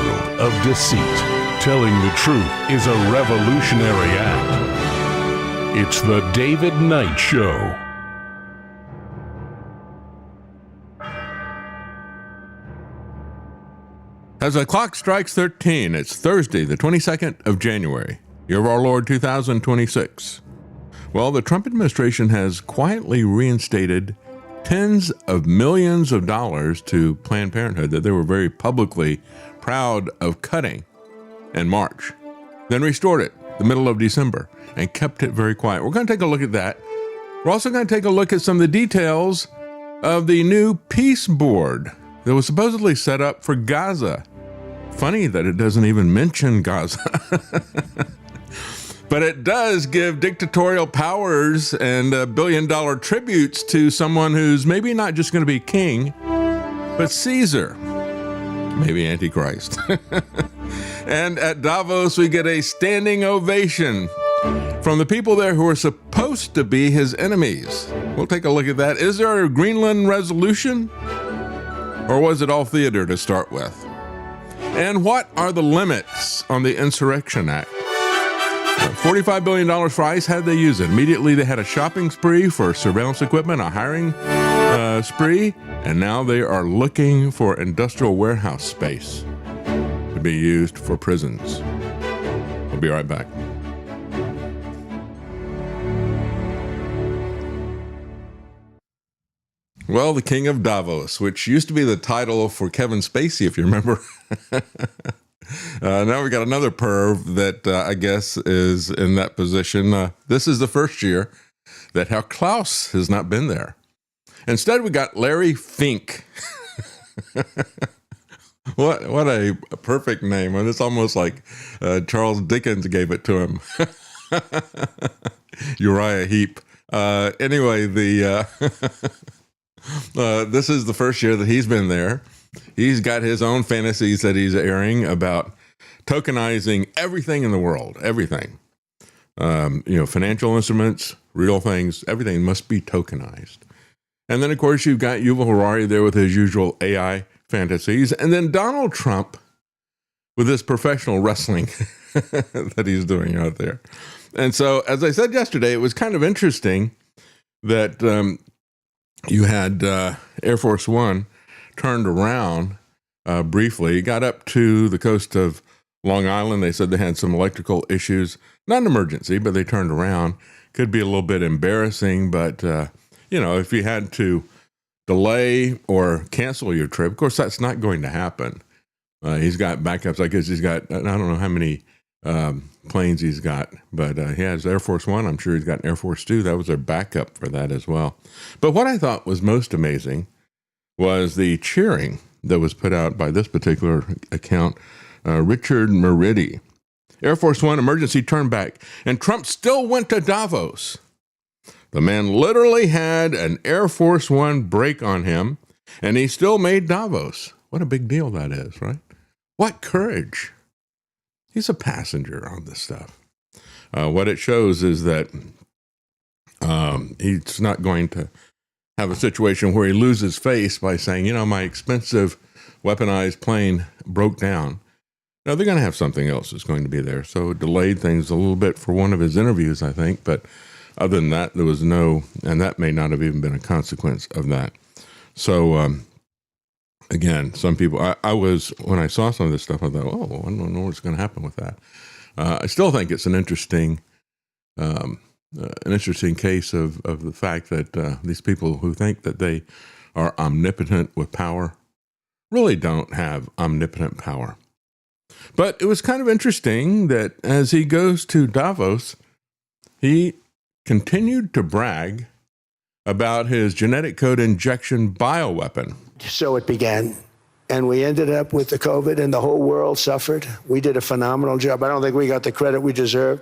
world of deceit, telling the truth is a revolutionary act. It's the David Knight Show. As the clock strikes 13, it's Thursday, the 22nd of January, year of our Lord 2026. Well, the Trump administration has quietly reinstated tens of millions of dollars to Planned Parenthood that they were very publicly proud of cutting in March, then restored it the middle of December and kept it very quiet. We're going to take a look at that. We're also going to take a look at some of the details of the new peace board that was supposedly set up for Gaza. Funny that it doesn't even mention Gaza. But it does give dictatorial powers and billion-dollar tributes to someone who's maybe not just going to be king, but Caesar, maybe Antichrist. And at Davos, we get a standing ovation from the people there who are supposed to be his enemies. We'll take a look at that. Is there a Greenland resolution? Or was it all theater to start with? And what are the limits on the Insurrection Act? $45 billion for ICE. How did they use it? Immediately they had a shopping spree for surveillance equipment, a hiring spree, and now they are looking for industrial warehouse space to be used for prisons. We'll be right back. Well, the King of Davos, which used to be the title for Kevin Spacey, if you remember. Now we got another perv that I guess is in that position. This is the first year that Herr Klaus has not been there. Instead, we got Larry Fink. What a perfect name. And it's almost like Charles Dickens gave it to him. Uriah Heep. Anyway, this is the first year that he's been there. He's got his own fantasies that he's airing about tokenizing everything in the world, everything. Financial instruments, real things, everything must be tokenized. And then, of course, you've got Yuval Harari there with his usual AI fantasies. And then Donald Trump with this professional wrestling that he's doing out there. And so, as I said yesterday, it was kind of interesting that you had Air Force One turned around briefly, got up to the coast of Long Island. They said they had some electrical issues, not an emergency, but they turned around. Could be a little bit embarrassing, but, if you had to delay or cancel your trip, of course, that's not going to happen. He's got backups. I guess he's got, I don't know how many planes he's got, but he has Air Force One. I'm sure he's got an Air Force Two. That was their backup for that as well. But what I thought was most amazing was the cheering that was put out by this particular account, Richard Meridi. Air Force One emergency turn back, and Trump still went to Davos. The man literally had an Air Force One break on him, and he still made Davos. What a big deal that is, right? What courage. He's a passenger on this stuff. What it shows is that he's not going to have a situation where he loses face by saying, my expensive weaponized plane broke down. No, they're going to have something else that's going to be there. So it delayed things a little bit for one of his interviews, I think. But other than that, there was no, and that may not have even been a consequence of that. So, again, some people, I was, when I saw some of this stuff, I thought, I don't know what's going to happen with that. I still think it's an interesting case of the fact that these people who think that they are omnipotent with power really don't have omnipotent power. But it was kind of interesting that as he goes to Davos, he continued to brag about his genetic code injection bioweapon. So it began. And we ended up with the COVID and the whole world suffered. We did a phenomenal job. I don't think we got the credit we deserve.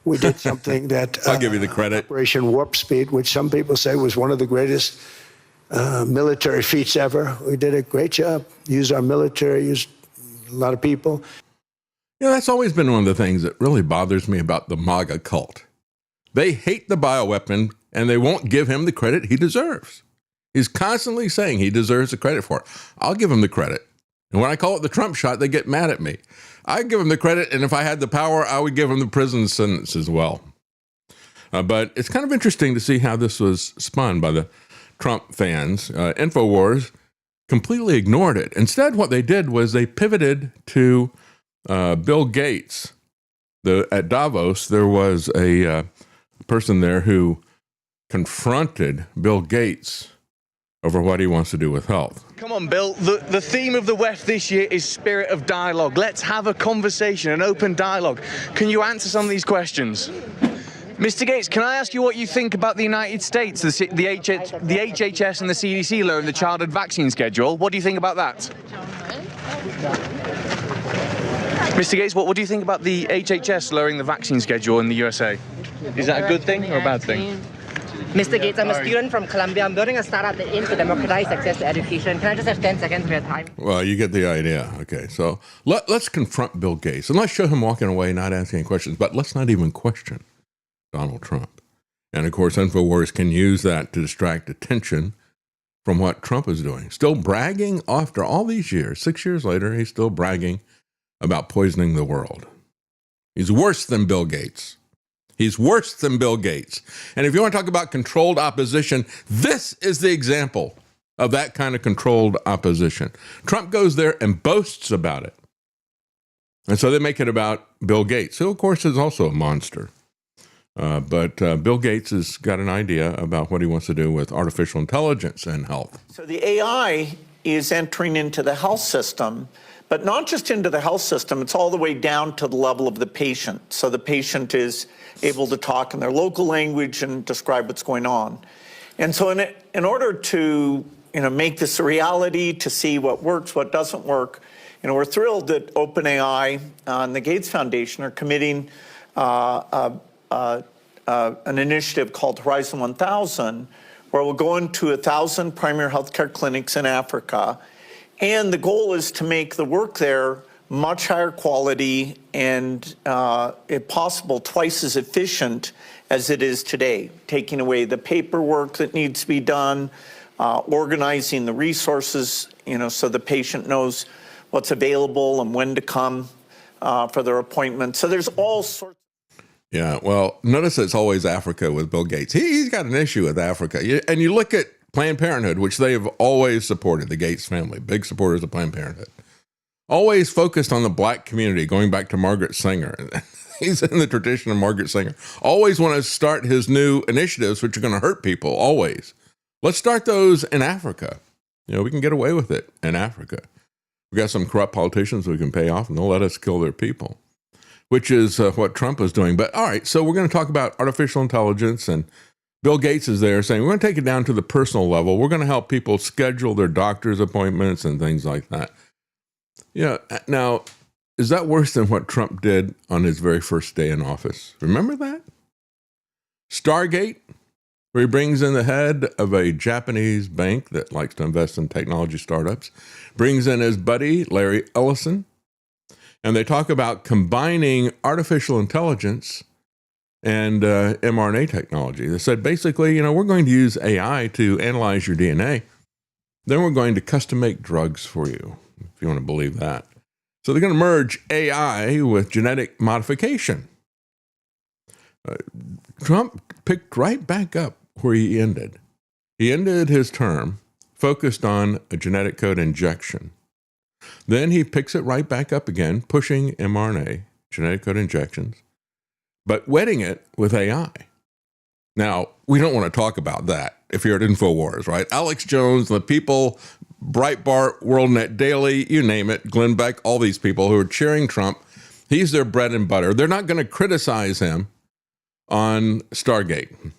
We did something that I'll give you the credit. Operation Warp Speed, which some people say was one of the greatest military feats ever. We did a great job. Used our military, used a lot of people. That's always been one of the things that really bothers me about the MAGA cult. They hate the bioweapon and they won't give him the credit he deserves. He's constantly saying he deserves the credit for it. I'll give him the credit. And when I call it the Trump shot, they get mad at me. I give them the credit, and if I had the power, I would give them the prison sentence as well. But it's kind of interesting to see how this was spun by the Trump fans. InfoWars completely ignored it. Instead, what they did was they pivoted to Bill Gates. At Davos, there was a person there who confronted Bill Gates over what he wants to do with health. Come on, Bill. The theme of the WEF this year is spirit of dialogue. Let's have a conversation, an open dialogue. Can you answer some of these questions? Mr. Gates, can I ask you what you think about the United States, the HHS and the CDC lowering the childhood vaccine schedule? What do you think about that? Mr. Gates, what do you think about the HHS lowering the vaccine schedule in the USA? Is that a good thing or a bad thing? Mr. Gates, I'm a student from Columbia. I'm building a startup that aims to democratize access to education. Can I just have 10 seconds of your time? Well, you get the idea. Okay, so let's confront Bill Gates, and let's show him walking away, not asking any questions, but let's not even question Donald Trump. And of course, InfoWars can use that to distract attention from what Trump is doing. Still bragging after all these years, 6 years later, he's still bragging about poisoning the world. He's worse than Bill Gates. He's worse than Bill Gates. And if you want to talk about controlled opposition, this is the example of that kind of controlled opposition. Trump goes there and boasts about it. And so they make it about Bill Gates, who, of course, is also a monster. But Bill Gates has got an idea about what he wants to do with artificial intelligence and health. So the AI is entering into the health system, but not just into the health system, it's all the way down to the level of the patient. So the patient is able to talk in their local language and describe what's going on. And so in order to make this a reality, to see what works, what doesn't work, we're thrilled that OpenAI and the Gates Foundation are committing an initiative called Horizon 1000, where we'll go into 1,000 primary healthcare clinics in Africa. And the goal is to make the work there much higher quality and, if possible, twice as efficient as it is today, taking away the paperwork that needs to be done, organizing the resources, so the patient knows what's available and when to come for their appointment. So there's all sorts. Yeah, well, notice it's always Africa with Bill Gates. He's got an issue with Africa. And you look at Planned Parenthood, which they have always supported, the Gates family, big supporters of Planned Parenthood. Always focused on the black community, going back to Margaret Sanger. He's in the tradition of Margaret Sanger. Always want to start his new initiatives, which are going to hurt people, always. Let's start those in Africa. We can get away with it in Africa. We've got some corrupt politicians we can pay off, and they'll let us kill their people, which is what Trump is doing. But all right, so we're going to talk about artificial intelligence, and Bill Gates is there saying, we're going to take it down to the personal level. We're going to help people schedule their doctor's appointments and things like that. Now, is that worse than what Trump did on his very first day in office? Remember that? Stargate, where he brings in the head of a Japanese bank that likes to invest in technology startups, brings in his buddy, Larry Ellison, and they talk about combining artificial intelligence and mRNA technology. They said, basically, we're going to use AI to analyze your DNA. Then we're going to custom make drugs for you, if you want to believe that. So they're going to merge AI with genetic modification. Trump picked right back up where he ended. He ended his term focused on a genetic code injection. Then he picks it right back up again, pushing mRNA, genetic code injections, but wetting it with AI. Now, we don't want to talk about that if you're at InfoWars, right? Alex Jones, the people, Breitbart, WorldNet Daily, you name it, Glenn Beck, all these people who are cheering Trump, he's their bread and butter. They're not going to criticize him on Stargate.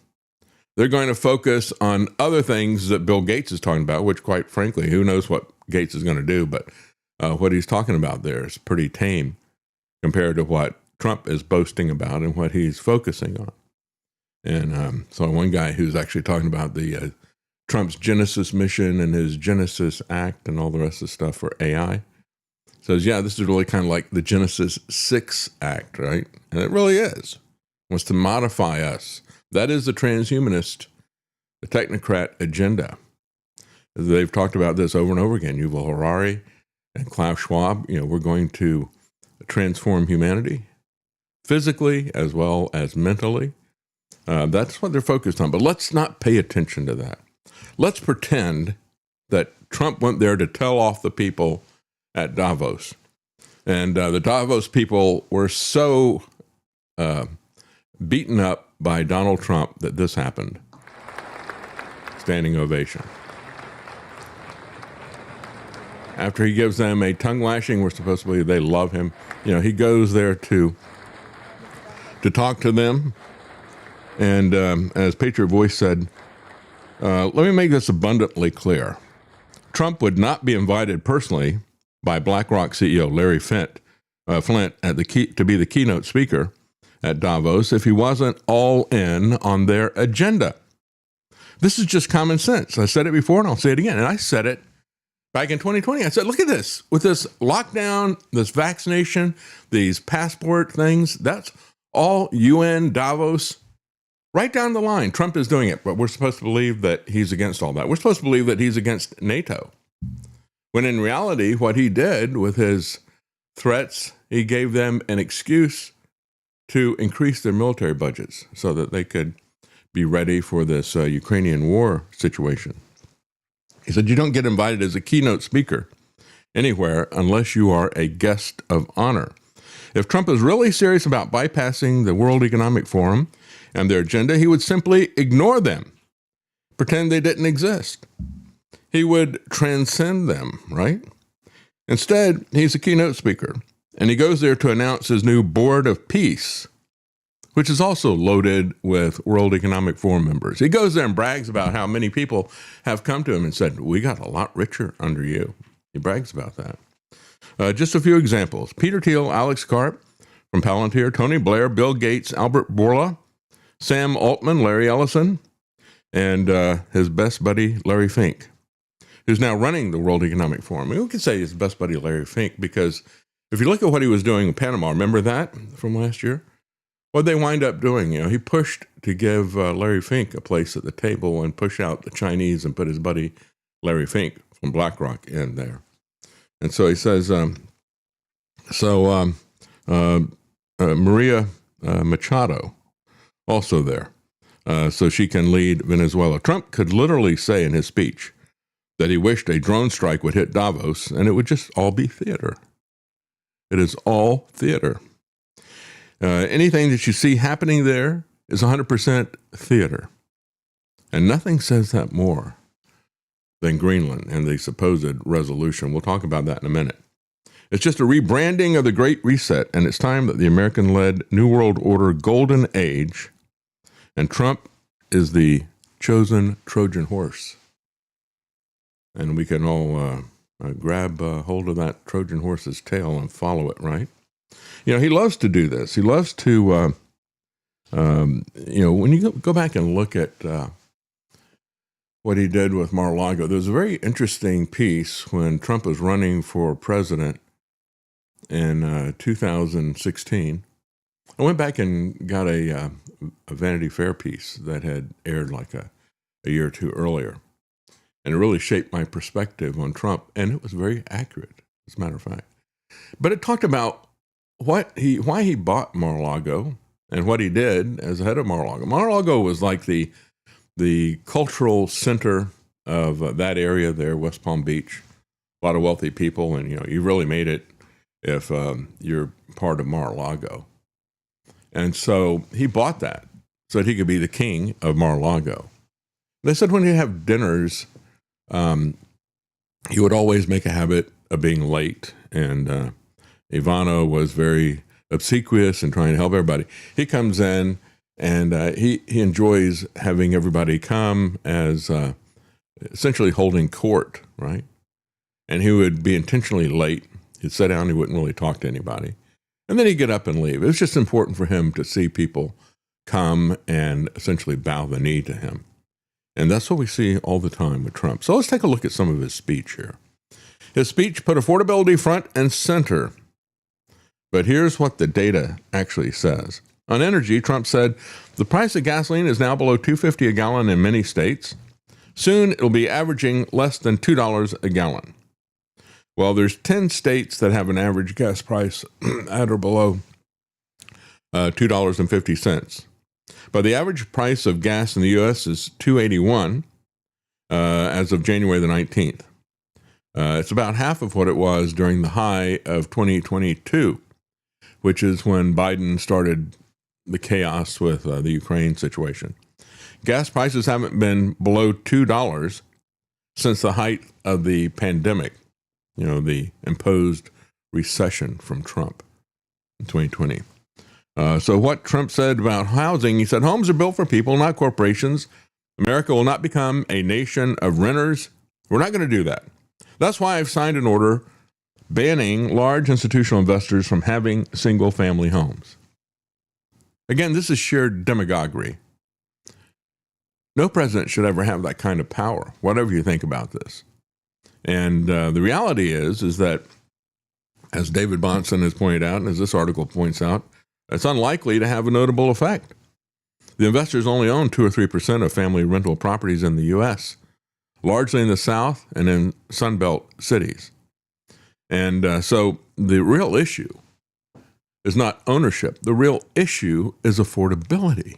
They're going to focus on other things that Bill Gates is talking about, which, quite frankly, who knows what Gates is going to do, but what he's talking about there is pretty tame compared to what Trump is boasting about and what he's focusing on. And so one guy who's actually talking about the Trump's Genesis mission and his Genesis Act and all the rest of the stuff for AI says, yeah, this is really kind of like the Genesis 6 Act, right? And it really is. It wants to modify us. That is the transhumanist, the technocrat agenda. They've talked about this over and over again. Yuval Harari and Klaus Schwab, we're going to transform humanity physically as well as mentally. That's what they're focused on. But let's not pay attention to that. Let's pretend that Trump went there to tell off the people at Davos. And the Davos people were so beaten up by Donald Trump that this happened. Standing ovation. After he gives them a tongue lashing, we're supposed to believe they love him. He goes there to talk to them. And as Patriot Voice said, let me make this abundantly clear. Trump would not be invited personally by BlackRock CEO Larry Flint to be the keynote speaker at Davos if he wasn't all in on their agenda. This is just common sense. I said it before and I'll say it again. And I said it back in 2020. I said, look at this. With this lockdown, this vaccination, these passport things, that's all UN, Davos, right down the line. Trump is doing it, but we're supposed to believe that he's against all that. We're supposed to believe that he's against NATO. When in reality, what he did with his threats, he gave them an excuse to increase their military budgets so that they could be ready for this Ukrainian war situation. He said, you don't get invited as a keynote speaker anywhere unless you are a guest of honor. If Trump is really serious about bypassing the World Economic Forum and their agenda, he would simply ignore them, pretend they didn't exist. He would transcend them, right? Instead, he's a keynote speaker, and he goes there to announce his new Board of Peace, which is also loaded with World Economic Forum members. He goes there and brags about how many people have come to him and said, we got a lot richer under you. He brags about that. Just a few examples. Peter Thiel, Alex Karp from Palantir, Tony Blair, Bill Gates, Albert Bourla, Sam Altman, Larry Ellison, and his best buddy, Larry Fink, who's now running the World Economic Forum. We could say his best buddy, Larry Fink, because if you look at what he was doing in Panama, remember that from last year? What they wind up doing, he pushed to give Larry Fink a place at the table and push out the Chinese and put his buddy Larry Fink from BlackRock in there. And so he says, Maria Machado also there, so she can lead Venezuela. Trump could literally say in his speech that he wished a drone strike would hit Davos and it would just all be theater. It is all theater. Anything that you see happening there is 100% theater. And nothing says that more than Greenland and the supposed resolution. We'll talk about that in a minute. It's just a rebranding of the Great Reset, and it's time that the American-led New World Order golden age, and Trump is the chosen Trojan horse. And we can all grab hold of that Trojan horse's tail and follow it, right? He loves to do this. He loves to, when you go back and look at what he did with Mar-a-Lago, there was a very interesting piece when Trump was running for president in 2016. I went back and got a Vanity Fair piece that had aired like a year or two earlier. And it really shaped my perspective on Trump. And it was very accurate, as a matter of fact. But it talked about why he bought Mar-a-Lago and what he did as head of Mar-a-Lago. Mar-a-Lago was like the cultural center of that area there, West Palm Beach. A lot of wealthy people, and you really made it if you're part of Mar-a-Lago. And so he bought that so that he could be the king of Mar-a-Lago. They said when he'd have dinners, he would always make a habit of being late, and Ivano was very obsequious and trying to help everybody. He comes in, and he enjoys having everybody come as essentially holding court, right? And he would be intentionally late. He'd sit down, he wouldn't really talk to anybody. And then he'd get up and leave. It was just important for him to see people come and essentially bow the knee to him. And that's what we see all the time with Trump. So let's take a look at some of his speech here. His speech put affordability front and center. But here's what the data actually says. On energy, Trump said, the price of gasoline is now below $2.50 a gallon in many states. Soon it'll be averaging less than $2 a gallon. Well, there's 10 states that have an average gas price at or below $2.50. But the average price of gas in the U.S. is $2.81 as of January the 19th. It's about half of what it was during the high of 2022, which is when Biden started the chaos with the Ukraine situation. Gas prices haven't been below $2 since the height of the pandemic, the imposed recession from Trump in 2020. So what Trump said about housing, he said, homes are built for people, not corporations. America will not become a nation of renters. We're not going to do that. That's why I've signed an order banning large institutional investors from having single-family homes. Again, this is sheer demagoguery. No president should ever have that kind of power, whatever you think about this. And the reality is that, as David Bahnsen has pointed out, and as this article points out, it's unlikely to have a notable effect. The investors only own 2 or 3% of family rental properties in the U.S., largely in the South and in Sunbelt cities. And so the real issue is not ownership. The real issue is affordability.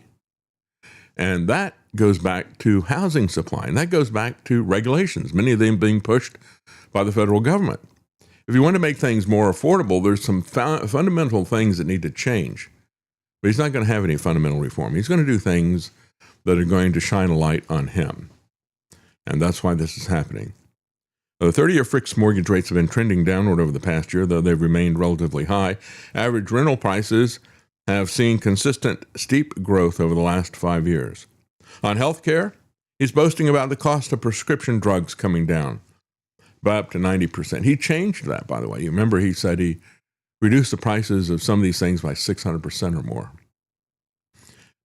And that goes back to housing supply, and that goes back to regulations, many of them being pushed by the federal government. If you want to make things more affordable, there's some fundamental things that need to change. But he's not going to have any fundamental reform. He's going to do things that are going to shine a light on him. And that's why this is happening. The 30-year fixed mortgage rates have been trending downward over the past year, though they've remained relatively high. Average rental prices have seen consistent steep growth over the last 5 years. On health care, he's boasting about the cost of prescription drugs coming down by up to 90%. He changed that, by the way. You remember he said he reduced the prices of some of these things by 600% or more.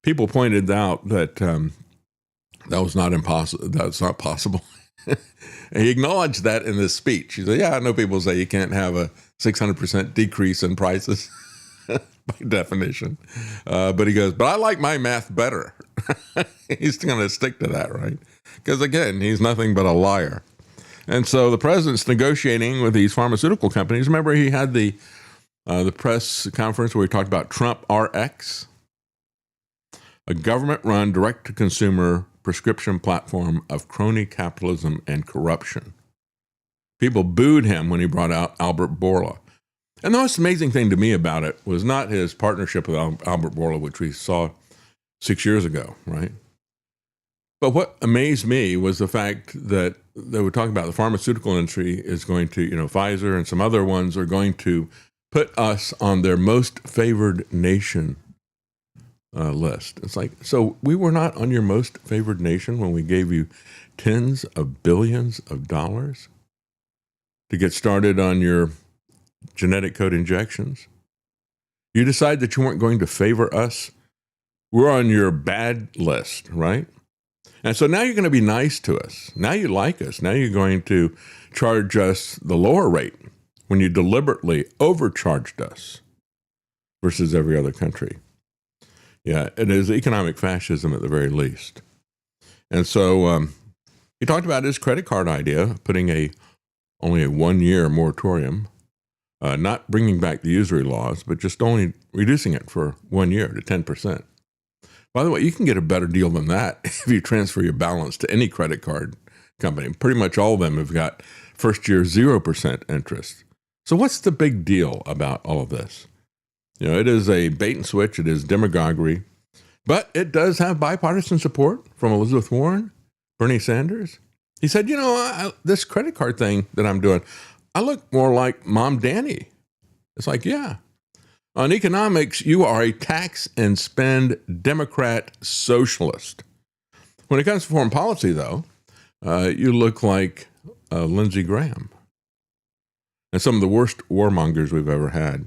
People pointed out that that was not impossible. That's not possible. And he acknowledged that in this speech. He said, yeah, I know people say you can't have a 600% decrease in prices by definition. But he goes, but I like my math better. He's going to stick to that, right? Because again, he's nothing but a liar. And so the president's negotiating with these pharmaceutical companies. Remember, he had the press conference where he talked about Trump RX, a government-run direct-to-consumer prescription platform of crony capitalism and corruption. People booed him when he brought out Albert Bourla. And the most amazing thing to me about it was not his partnership with Albert Bourla, which we saw 6 years ago, right? But what amazed me was the fact that they were talking about the pharmaceutical industry is going to, Pfizer and some other ones are going to put us on their most favored nation list. It's like, so we were not on your most favored nation when we gave you tens of billions of dollars to get started on your genetic code injections. You decide that you weren't going to favor us. We're on your bad list, right? And so now you're going to be nice to us. Now you like us. Now you're going to charge us the lower rate when you deliberately overcharged us versus every other country. Yeah, it is economic fascism at the very least. And so he talked about his credit card idea, putting only a 1-year moratorium, not bringing back the usury laws, but just only reducing it for 1 year to 10%. By the way, you can get a better deal than that if you transfer your balance to any credit card company. Pretty much all of them have got first year 0% interest. So what's the big deal about all of this? It is a bait and switch. It is demagoguery, but it does have bipartisan support from Elizabeth Warren, Bernie Sanders. He said, this credit card thing that I'm doing, I look more like Mom Danny. It's like, yeah. On economics, you are a tax and spend Democrat socialist. When it comes to foreign policy, though, you look like Lindsey Graham and some of the worst warmongers we've ever had.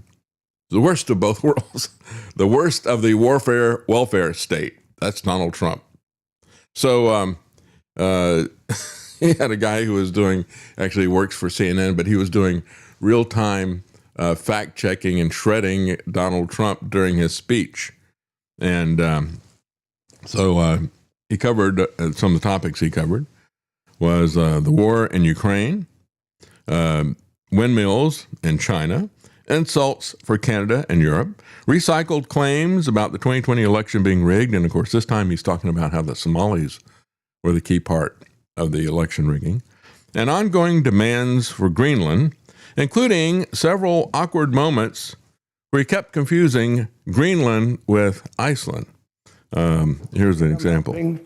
The worst of both worlds, the worst of the welfare state. That's Donald Trump. So he had a guy who was actually works for CNN, but he was doing real-time fact-checking and shredding Donald Trump during his speech. And so he covered, some of the topics he covered was the war in Ukraine, windmills in China, insults for Canada and Europe, recycled claims about the 2020 election being rigged. And of course, this time he's talking about how the Somalis were the key part of the election rigging, and ongoing demands for Greenland, including several awkward moments where he kept confusing Greenland with Iceland. Here's an example.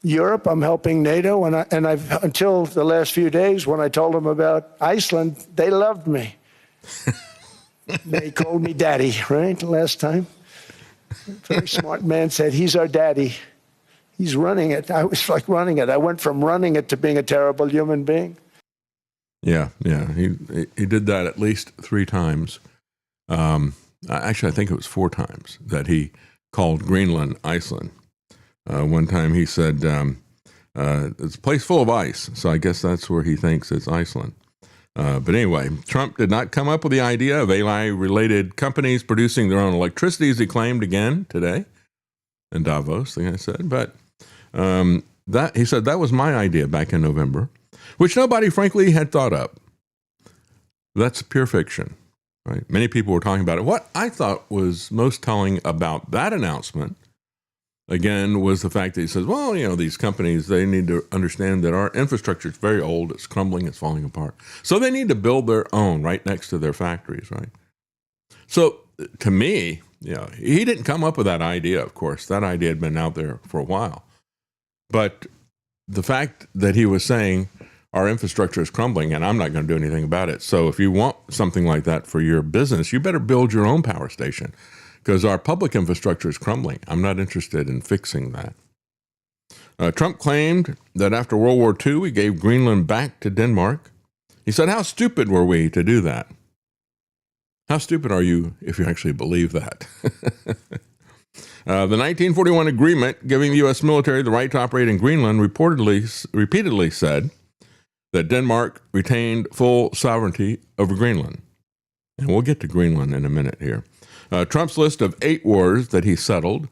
Europe, I'm helping NATO, and I've until the last few days when I told them about Iceland, they loved me. They called me daddy, right? The last time. A very smart man said, he's our daddy. He's running it. I was like running it. I went from running it to being a terrible human being. Yeah. He did that at least 3 times. Actually, I think it was 4 times that he called Greenland Iceland. One time he said, it's a place full of ice. So I guess that's where he thinks it's Iceland. But anyway, Trump did not come up with the idea of AI-related companies producing their own electricity, as he claimed again today in Davos, like I said. But that he said that was my idea back in November, which nobody, frankly, had thought up. That's pure fiction, right? Many people were talking about it. What I thought was most telling about that announcement, again, was the fact that he says, well, these companies, they need to understand that our infrastructure is very old, it's crumbling, it's falling apart. So they need to build their own right next to their factories, right? So to me, he didn't come up with that idea, of course. That idea had been out there for a while. But the fact that he was saying our infrastructure is crumbling and I'm not going to do anything about it. So if you want something like that for your business, you better build your own power station, because our public infrastructure is crumbling. I'm not interested in fixing that. Trump claimed that after World War II, we gave Greenland back to Denmark. He said, how stupid were we to do that? How stupid are you if you actually believe that? The 1941 agreement giving the U.S. military the right to operate in Greenland repeatedly said that Denmark retained full sovereignty over Greenland. And we'll get to Greenland in a minute here. Trump's list of 8 wars that he settled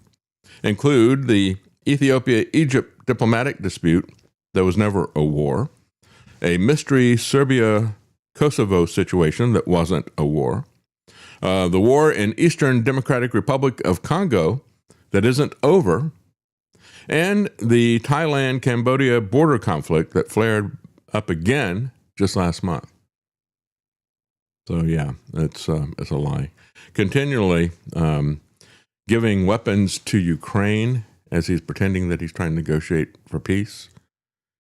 include the Ethiopia-Egypt diplomatic dispute that was never a war, a mystery Serbia-Kosovo situation that wasn't a war, the war in Eastern Democratic Republic of Congo that isn't over, and the Thailand-Cambodia border conflict that flared up again just last month. So yeah, it's a lie. Continually giving weapons to Ukraine as he's pretending that he's trying to negotiate for peace.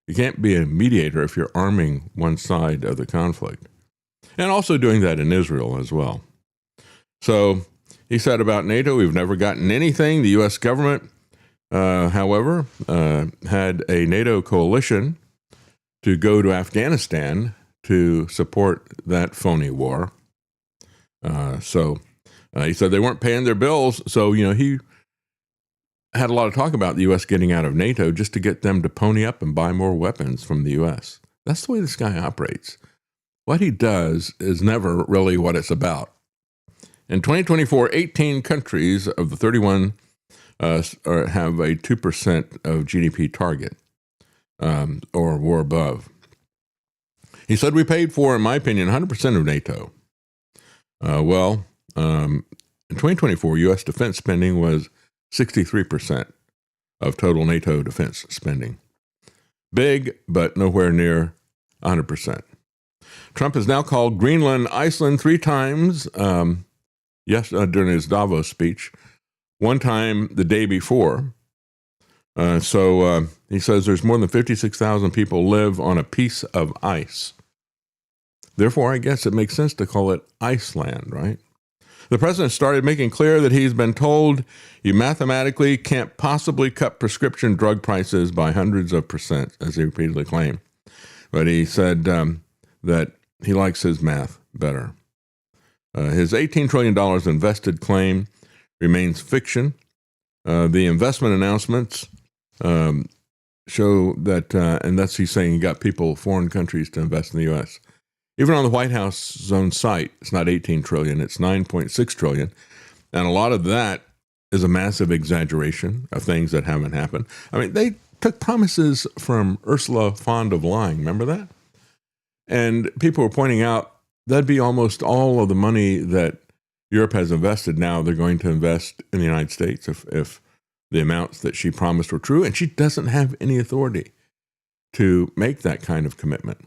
You can't be a mediator if you're arming one side of the conflict. And also doing that in Israel as well. So he said about NATO, we've never gotten anything. The U.S. government, however, had a NATO coalition to go to Afghanistan to support that phony war. So he said they weren't paying their bills. So, he had a lot of talk about the U.S. getting out of NATO just to get them to pony up and buy more weapons from the U.S. That's the way this guy operates. What he does is never really what it's about. In 2024, 18 countries of the 31 have a 2% of GDP target or above. He said we paid for, in my opinion, 100% of NATO. In 2024, U.S. defense spending was 63% of total NATO defense spending. Big, but nowhere near 100%. Trump has now called Greenland Iceland 3 times during his Davos speech, one time the day before. So he says there's more than 56,000 people live on a piece of ice. Therefore, I guess it makes sense to call it Iceland, right? The president started making clear that he's been told you mathematically can't possibly cut prescription drug prices by hundreds of percent, as he repeatedly claimed. But he said that he likes his math better. His $18 trillion invested claim remains fiction. The investment announcements show that, and that's he's saying he got people, foreign countries, to invest in the U.S. Even on the White House's own site, it's not 18 trillion, it's 9.6 trillion. And a lot of that is a massive exaggeration of things that haven't happened. I mean, they took promises from Ursula von der Leyen, remember that? And people were pointing out that'd be almost all of the money that Europe has invested. Now they're going to invest in the United States if the amounts that she promised were true. And she doesn't have any authority to make that kind of commitment.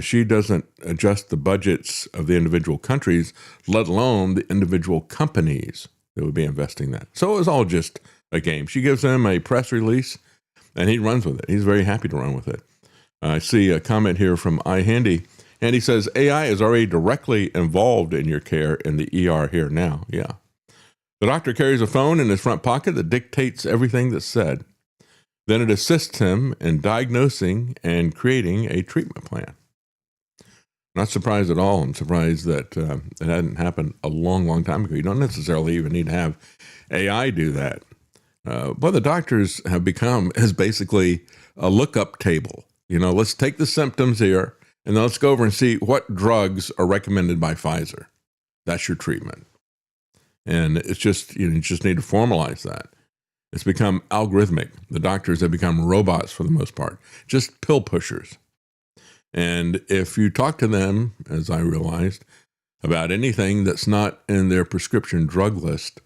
She doesn't adjust the budgets of the individual countries, let alone the individual companies that would be investing that. So it was all just a game. She gives him a press release, and he runs with it. He's very happy to run with it. I see a comment here from iHandy. And he says, AI is already directly involved in your care in the ER here now. Yeah. The doctor carries a phone in his front pocket that dictates everything that's said. Then it assists him in diagnosing and creating a treatment plan. Not surprised at all. I'm surprised that it hadn't happened a long, long time ago. You don't necessarily even need to have AI do that. What the doctors have become is basically a lookup table. You know, let's take the symptoms here, and then let's go over and see what drugs are recommended by Pfizer. That's your treatment. And it's just, you just need to formalize that. It's become algorithmic. The doctors have become robots for the most part, just pill pushers. And if you talk to them, as I realized, about anything that's not in their prescription drug list,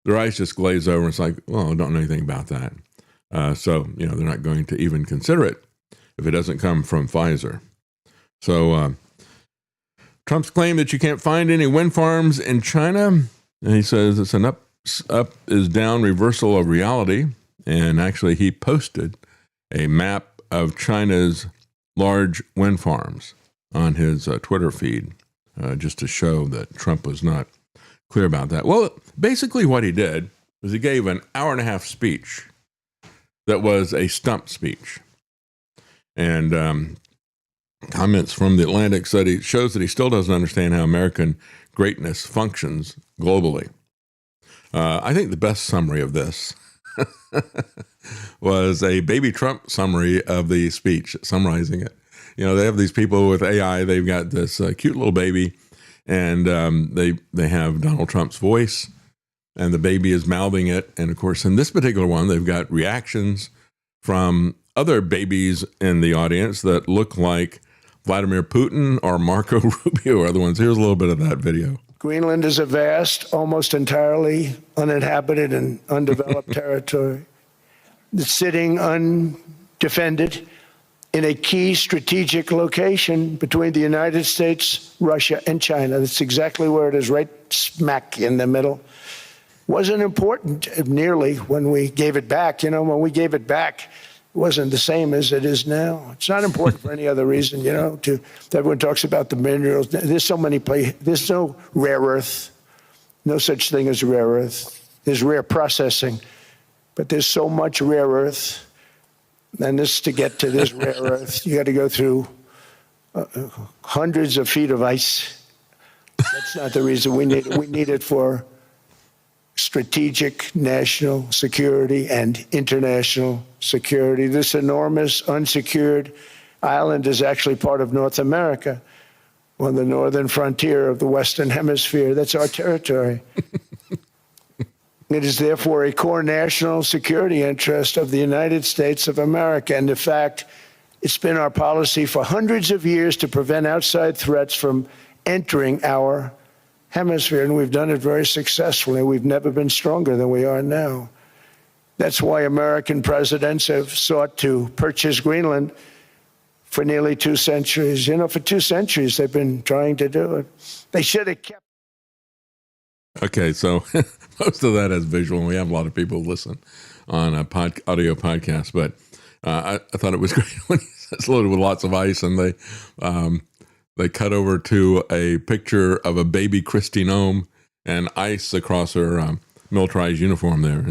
their eyes just glaze over and it's like, well, I don't know anything about that. So, they're not going to even consider it if it doesn't come from Pfizer. So Trump's claim that you can't find any wind farms in China, and he says it's an up is down reversal of reality. And actually, he posted a map of China's large wind farms on his Twitter feed just to show that Trump was not clear about that. Well, basically what he did was he gave an hour-and-a-half speech that was a stump speech. And comments from the Atlantic study shows that he still doesn't understand how American greatness functions globally. I think the best summary of this was a baby Trump summary of the speech, summarizing it. They have these people with AI. They've got this cute little baby, and they have Donald Trump's voice, and the baby is mouthing it. And of course, in this particular one, they've got reactions from other babies in the audience that look like Vladimir Putin or Marco Rubio or other ones. Here's a little bit of that video. Greenland is a vast, almost entirely uninhabited and undeveloped territory that's sitting undefended in a key strategic location between the United States, Russia, and China. That's exactly where it is, right smack in the middle. Wasn't important nearly when we gave it back. When we gave it back, it wasn't the same as it is now. It's not important for any other reason, everyone talks about the minerals. There's so many places. There's no rare earth, no such thing as rare earth. There's rare processing, but there's so much rare earth. And to get to this rare earth, you got to go through hundreds of feet of ice. That's not the reason we need it. We need it for strategic national security and international security. This enormous unsecured island is actually part of North America, on the northern frontier of the Western Hemisphere. That's our territory. It is therefore a core national security interest of the United States of America. And in fact, it's been our policy for hundreds of years to prevent outside threats from entering our hemisphere, and we've done it very successfully. We've never been stronger than we are now. That's why American presidents have sought to purchase Greenland for nearly 2 centuries. For 2 centuries, they've been trying to do it. They should have kept. Okay, so most of that is visual, and we have a lot of people listen on a audio podcast, but I thought it was great when it's loaded with lots of ice, and they cut over to a picture of a baby Kristi Noem and ice across her militarized uniform there.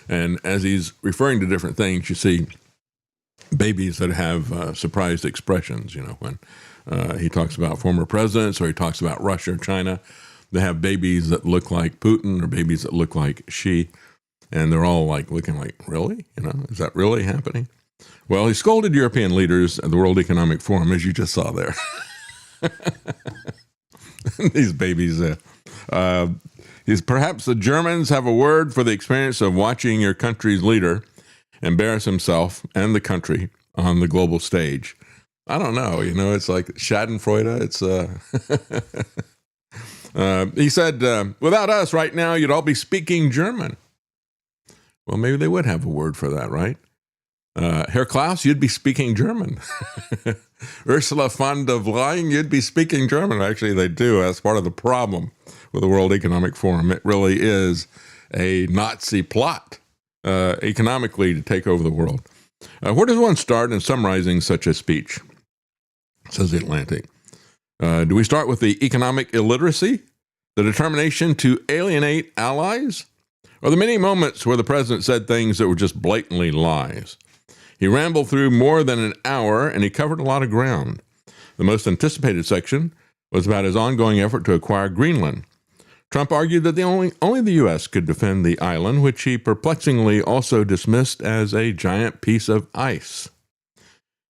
And as he's referring to different things, you see babies that have surprised expressions, when he talks about former presidents or he talks about Russia or China. They have babies that look like Putin or babies that look like Xi, and they're all looking like, really? Is that really happening? Well, he scolded European leaders at the World Economic Forum, as you just saw there. These babies. Perhaps the Germans have a word for the experience of watching your country's leader embarrass himself and the country on the global stage. I don't know. It's like Schadenfreude. It's he said, without us right now, you'd all be speaking German. Well, maybe they would have a word for that, right? Herr Klaus, you'd be speaking German. Ursula von der Leyen, you'd be speaking German. Actually, they do. That's part of the problem with the World Economic Forum. It really is a Nazi plot economically to take over the world. Where does one start in summarizing such a speech? Says The Atlantic. Do we start with the economic illiteracy, the determination to alienate allies, or the many moments where the president said things that were just blatantly lies? He rambled through more than an hour, and he covered a lot of ground. The most anticipated section was about his ongoing effort to acquire Greenland. Trump argued that only the U.S. could defend the island, which he perplexingly also dismissed as a giant piece of ice.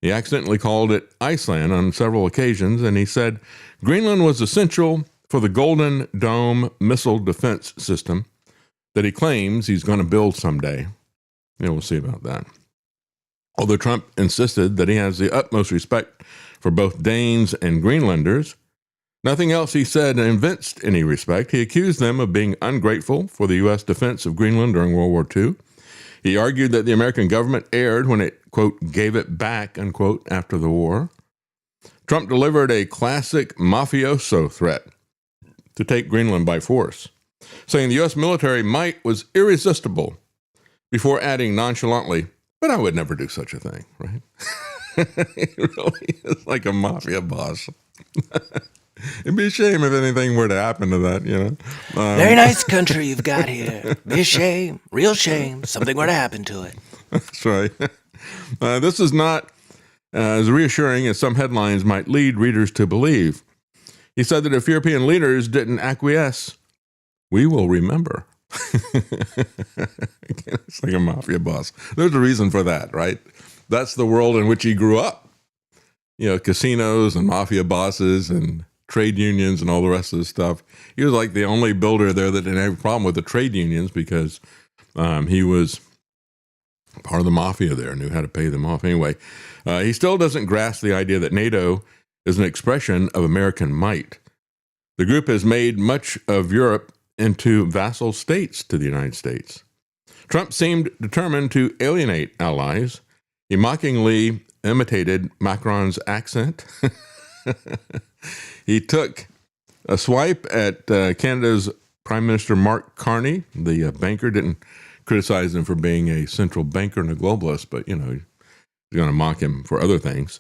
He accidentally called it Iceland on several occasions, and he said Greenland was essential for the Golden Dome missile defense system that he claims he's going to build someday. We'll see about that. Although Trump insisted that he has the utmost respect for both Danes and Greenlanders, nothing else he said evinced any respect. He accused them of being ungrateful for the U.S. defense of Greenland during World War II. He argued that the American government erred when it, quote, gave it back, unquote, after the war. Trump delivered a classic mafioso threat to take Greenland by force, saying the U.S. military might was irresistible, before adding nonchalantly, but I would never do such a thing, right? He really is like a mafia boss. It'd be a shame if anything were to happen to that, Very nice country you've got here. Be a shame, real shame, something were to happen to it. That's right. This is not as reassuring as some headlines might lead readers to believe. He said that if European leaders didn't acquiesce, we will remember. It's like a mafia boss. There's a reason for that, right? That's the world in which he grew up. Casinos and mafia bosses and trade unions and all the rest of the stuff. He was like the only builder there that didn't have a problem with the trade unions because he was part of the mafia there, knew how to pay them off. Anyway, he still doesn't grasp the idea that NATO is an expression of American might. The group has made much of Europe into vassal states to the United States. Trump seemed determined to alienate allies. He mockingly imitated Macron's accent. He took a swipe at Canada's Prime Minister Mark Carney. The banker didn't criticize him for being a central banker and a globalist, but, he's going to mock him for other things.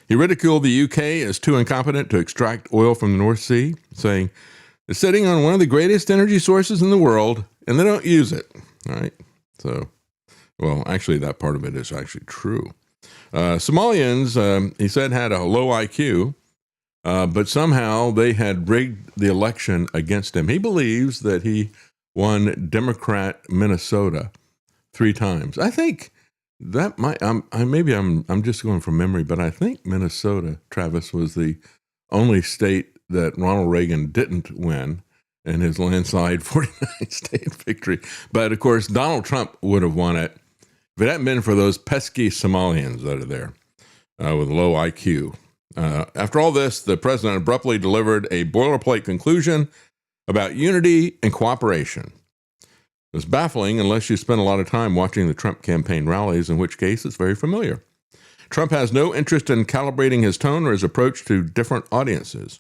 He ridiculed the UK as too incompetent to extract oil from the North Sea, saying, they're sitting on one of the greatest energy sources in the world, and they don't use it. All right. So, well, actually, that part of it is actually true. Somalians, he said, had a low IQ, but somehow they had rigged the election against him. He believes that he won Democrat Minnesota 3 times. I think that might, I'm just going from memory, but I think Minnesota, Travis, was the only state that Ronald Reagan didn't win in his landslide 49 state victory. But of course, Donald Trump would have won it if it hadn't been for those pesky Somalians that are there with low IQ. After all this, the president abruptly delivered a boilerplate conclusion about unity and cooperation. It was baffling unless you spend a lot of time watching the Trump campaign rallies, in which case it's very familiar. Trump has no interest in calibrating his tone or his approach to different audiences.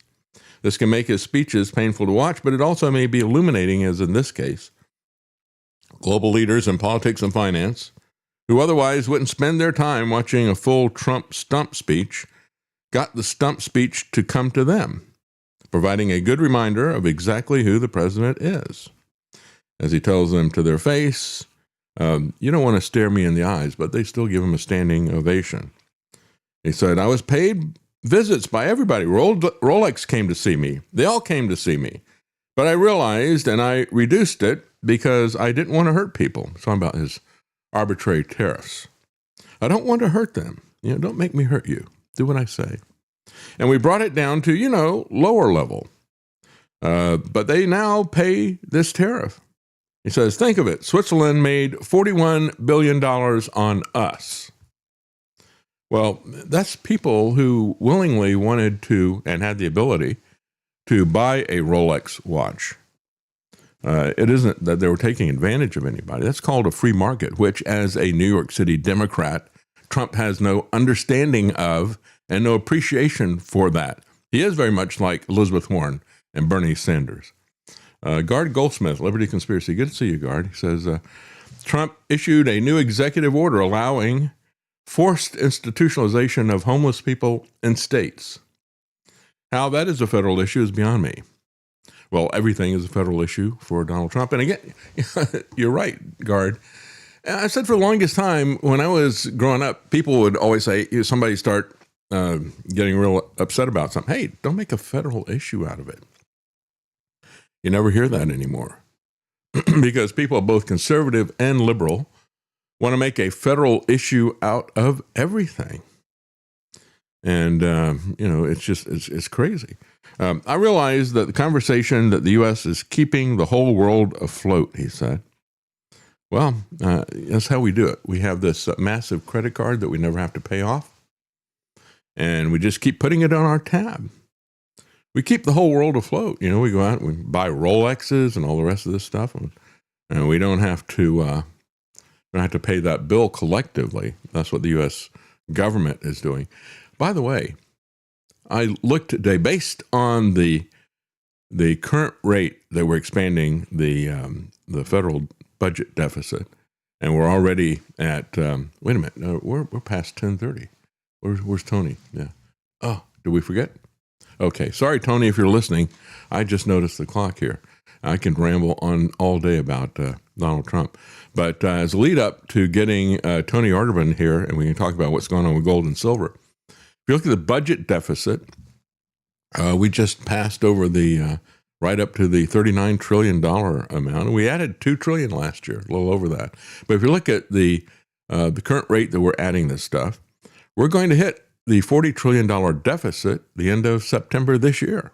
This can make his speeches painful to watch, but it also may be illuminating, as in this case. Global leaders in politics and finance, who otherwise wouldn't spend their time watching a full Trump stump speech, got the stump speech to come to them, providing a good reminder of exactly who the president is. As he tells them to their face, you don't want to stare me in the eyes, but they still give him a standing ovation. He said, I was paid visits by everybody. Rolex came to see me. They all came to see me. But I realized, and I reduced it because I didn't want to hurt people. It's talking about his arbitrary tariffs. I don't want to hurt them. Don't make me hurt you. Do what I say. And we brought it down to, lower level. But they now pay this tariff. He says, think of it. Switzerland made $41 billion on us. Well, that's people who willingly wanted to and had the ability to buy a Rolex watch. It isn't that they were taking advantage of anybody. That's called a free market, which, as a New York City Democrat, Trump has no understanding of and no appreciation for that. He is very much like Elizabeth Warren and Bernie Sanders. Gard Goldsmith, Liberty Conspiracy. Good to see you, Gard. He says, Trump issued a new executive order allowing forced institutionalization of homeless people in states. How that is a federal issue is beyond me. Well, everything is a federal issue for Donald Trump. And again, you're right, Gard. And I said for the longest time, when I was growing up, people would always say, somebody start getting real upset about something. Hey, don't make a federal issue out of it. You never hear that anymore because people, both conservative and liberal, want to make a federal issue out of everything. And, it's crazy. I realize that the conversation that the U.S. is keeping the whole world afloat, he said. Well, that's how we do it. We have this massive credit card that we never have to pay off. And we just keep putting it on our tab. We keep the whole world afloat. We go out and we buy Rolexes and all the rest of this stuff. And we don't have to pay that bill collectively. That's what the U.S. government is doing. By the way, I looked today, based on the current rate that we're expanding the federal budget deficit, and we're already at wait a minute, no, we're past 10:30. Where's Tony? Yeah. Oh, did we forget? Okay, sorry, Tony, if you're listening. I just noticed the clock here. I can ramble on all day about Donald Trump, but as a lead up to getting Tony Arterburn here, and we can talk about what's going on with gold and silver. If you look at the budget deficit, we just passed over the right up to the $39 trillion amount. We added $2 trillion last year, a little over that. But if you look at the current rate that we're adding this stuff, we're going to hit the $40 trillion deficit the end of September this year.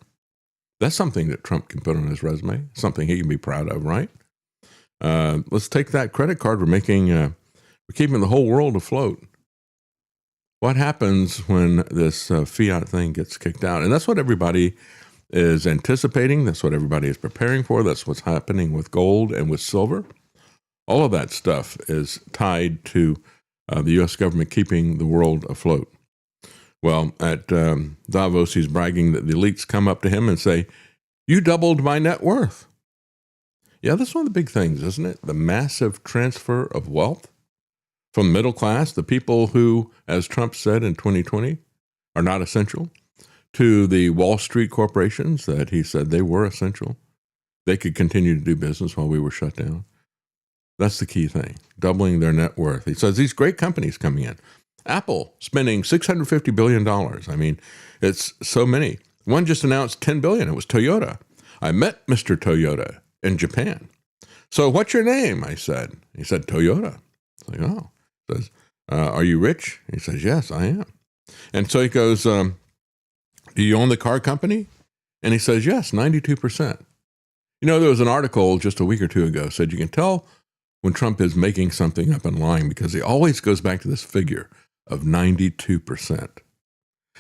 That's something that Trump can put on his resume, something he can be proud of, right? Let's take that credit card. We're keeping the whole world afloat. What happens when this fiat thing gets kicked out? And that's what everybody is anticipating. That's what everybody is preparing for. That's what's happening with gold and with silver. All of that stuff is tied to the U.S. government keeping the world afloat. Well, at Davos, he's bragging that the elites come up to him and say, "You doubled my net worth." Yeah, that's one of the big things, isn't it? The massive transfer of wealth from the middle class, the people who, as Trump said in 2020, are not essential, to the Wall Street corporations that he said they were essential. They could continue to do business while we were shut down. That's the key thing, doubling their net worth. He says these great companies coming in. Apple spending $650 billion. I mean, it's so many. One just announced $10 billion. It was Toyota. I met Mr. Toyota in Japan. So what's your name? I said. He said, Toyota. It's like, oh. He says, are you rich? He says, yes, I am. And so he goes, do you own the car company? And he says, yes, 92%. There was an article just a week or two ago said you can tell when Trump is making something up and lying because he always goes back to this figure of 92%.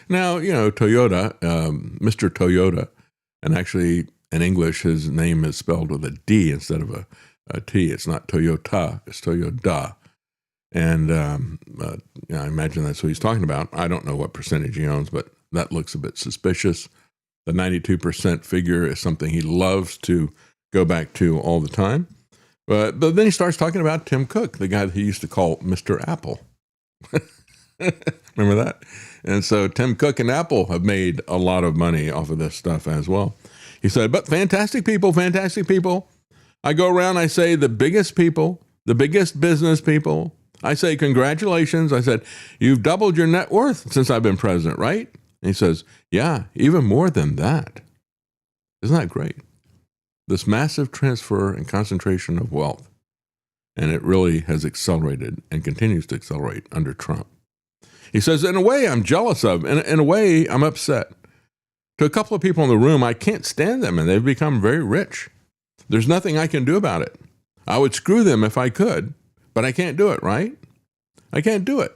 Now, Toyota, Mr. Toyota, and actually in English, his name is spelled with a D instead of a T. It's not Toyota, it's Toyota. And I imagine that's what he's talking about. I don't know what percentage he owns, but that looks a bit suspicious. The 92% figure is something he loves to go back to all the time. But then he starts talking about Tim Cook, the guy that he used to call Mr. Apple. Remember that? And so Tim Cook and Apple have made a lot of money off of this stuff as well. He said, but fantastic people. I go around, I say the biggest people, the biggest business people. I say, congratulations. I said, you've doubled your net worth since I've been president, right? And he says, yeah, even more than that. Isn't that great? This massive transfer and concentration of wealth. And it really has accelerated and continues to accelerate under Trump. He says, in a way, I'm jealous of, and in a way, I'm upset. To a couple of people in the room, I can't stand them, and they've become very rich. There's nothing I can do about it. I would screw them if I could, but I can't do it, right? I can't do it.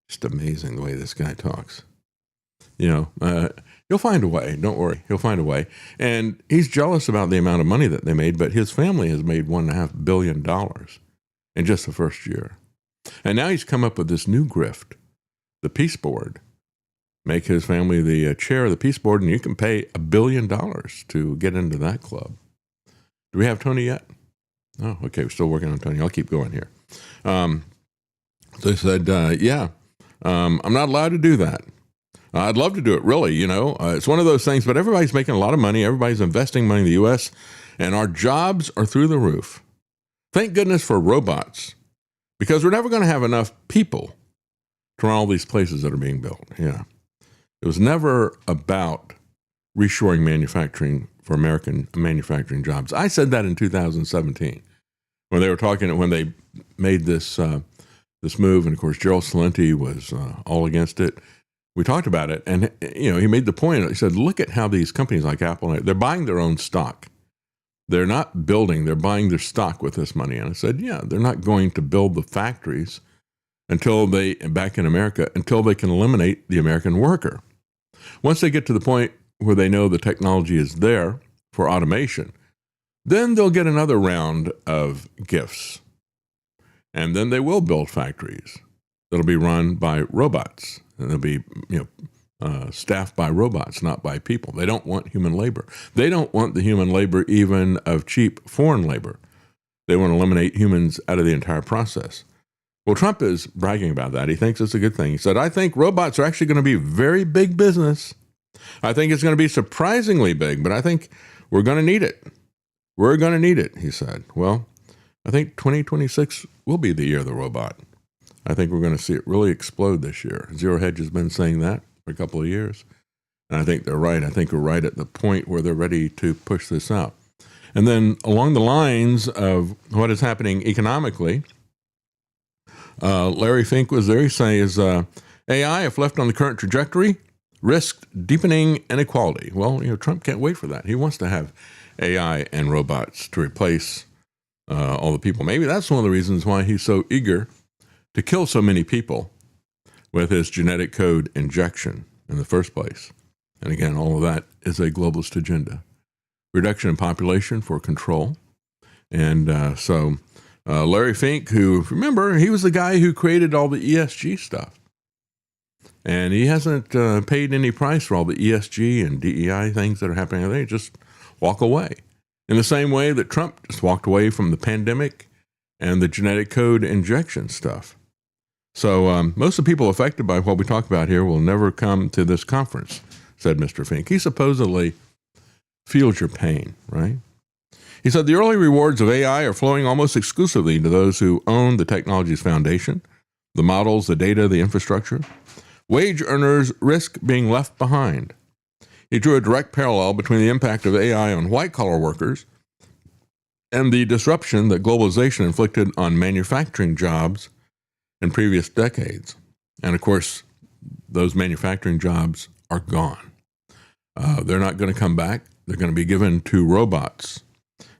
Just amazing the way this guy talks. He'll find a way. Don't worry. He'll find a way. And he's jealous about the amount of money that they made, but his family has made $1.5 billion in just the first year. And now he's come up with this new grift, the Peace Board. Make his family the chair of the Peace Board, and you can pay $1 billion to get into that club. Do we have Tony yet? Oh, okay. We're still working on Tony. I'll keep going here. So he said, I'm not allowed to do that. I'd love to do it, really. It's one of those things, but everybody's making a lot of money. Everybody's investing money in the U.S., and our jobs are through the roof. Thank goodness for robots, because we're never going to have enough people to run all these places that are being built. Yeah. It was never about reshoring manufacturing for American manufacturing jobs. I said that in 2017 when they were talking, when they made this move, and of course Gerald Celente was all against it. We talked about it, and he made the point. He said, "Look at how these companies like Apple, they're buying their own stock. They're not building; they're buying their stock with this money." And I said, "Yeah, they're not going to build the factories back in America until they can eliminate the American worker. Once they get to the point where they know the technology is there for automation, then they'll get another round of gifts. And then they will build factories that'll be run by robots. And they'll be, staffed by robots, not by people. They don't want human labor. They don't want the human labor even of cheap foreign labor. They want to eliminate humans out of the entire process." Well, Trump is bragging about that. He thinks it's a good thing. He said, "I think robots are actually going to be very big business. I think it's going to be surprisingly big, but I think we're going to need it. We're going to need it," he said. Well, I think 2026 will be the year of the robot. I think we're going to see it really explode this year. Zero Hedge has been saying that for a couple of years. And I think they're right. I think we're right at the point where they're ready to push this out. And then along the lines of what is happening economically, Larry Fink was there. He says, AI, if left on the current trajectory, risked deepening inequality. Well, Trump can't wait for that. He wants to have AI and robots to replace all the people. Maybe that's one of the reasons why he's so eager to kill so many people with his genetic code injection in the first place. And again, all of that is a globalist agenda. Reduction in population for control. And so Larry Fink, who, remember, he was the guy who created all the ESG stuff. And he hasn't paid any price for all the ESG and DEI things that are happening. They just walk away. In the same way that Trump just walked away from the pandemic and the genetic code injection stuff. So most of the people affected by what we talk about here will never come to this conference, said Mr. Fink. He supposedly feels your pain, right? He said the early rewards of AI are flowing almost exclusively to those who own the technology's foundation, the models, the data, the infrastructure. Wage earners risk being left behind. He drew a direct parallel between the impact of AI on white-collar workers and the disruption that globalization inflicted on manufacturing jobs in previous decades. And of course, those manufacturing jobs are gone. They're not going to come back. They're going to be given to robots.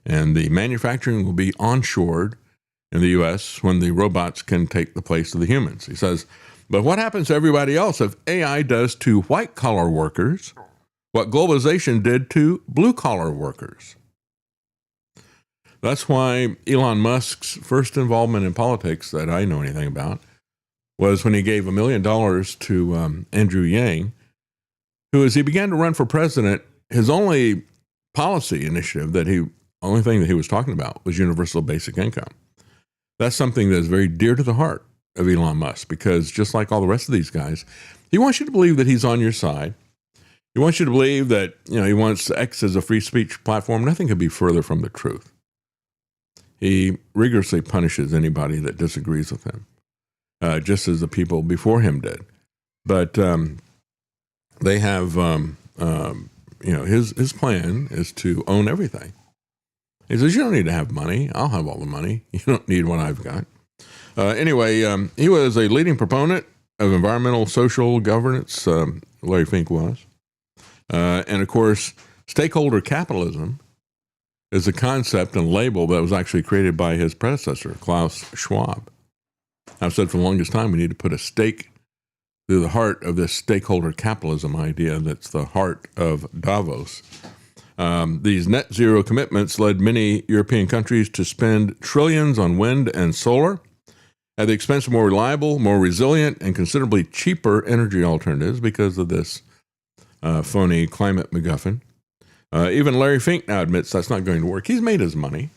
And the manufacturing will be onshored in the U.S. when the robots can take the place of the humans. He says, but what happens to everybody else if AI does to white-collar workers what globalization did to blue-collar workers? That's why Elon Musk's first involvement in politics that I know anything about was when he gave $1 million to Andrew Yang, who, as he began to run for president, his only policy initiative only thing that he was talking about was universal basic income. That's something that is very dear to the heart of Elon Musk, because just like all the rest of these guys, he wants you to believe that he's on your side. He wants you to believe that, he wants X as a free speech platform. Nothing could be further from the truth. He rigorously punishes anybody that disagrees with him, just as the people before him did. But they have, his plan is to own everything. He says, you don't need to have money. I'll have all the money. You don't need what I've got. Anyway, he was a leading proponent of environmental social governance, Larry Fink was. And of course, stakeholder capitalism is a concept and label that was actually created by his predecessor, Klaus Schwab. I've said for the longest time we need to put a stake they're the heart of this stakeholder capitalism idea that's the heart of Davos. These net zero commitments led many European countries to spend trillions on wind and solar at the expense of more reliable, more resilient, and considerably cheaper energy alternatives because of this phony climate MacGuffin. Even Larry Fink now admits that's not going to work. He's made his money.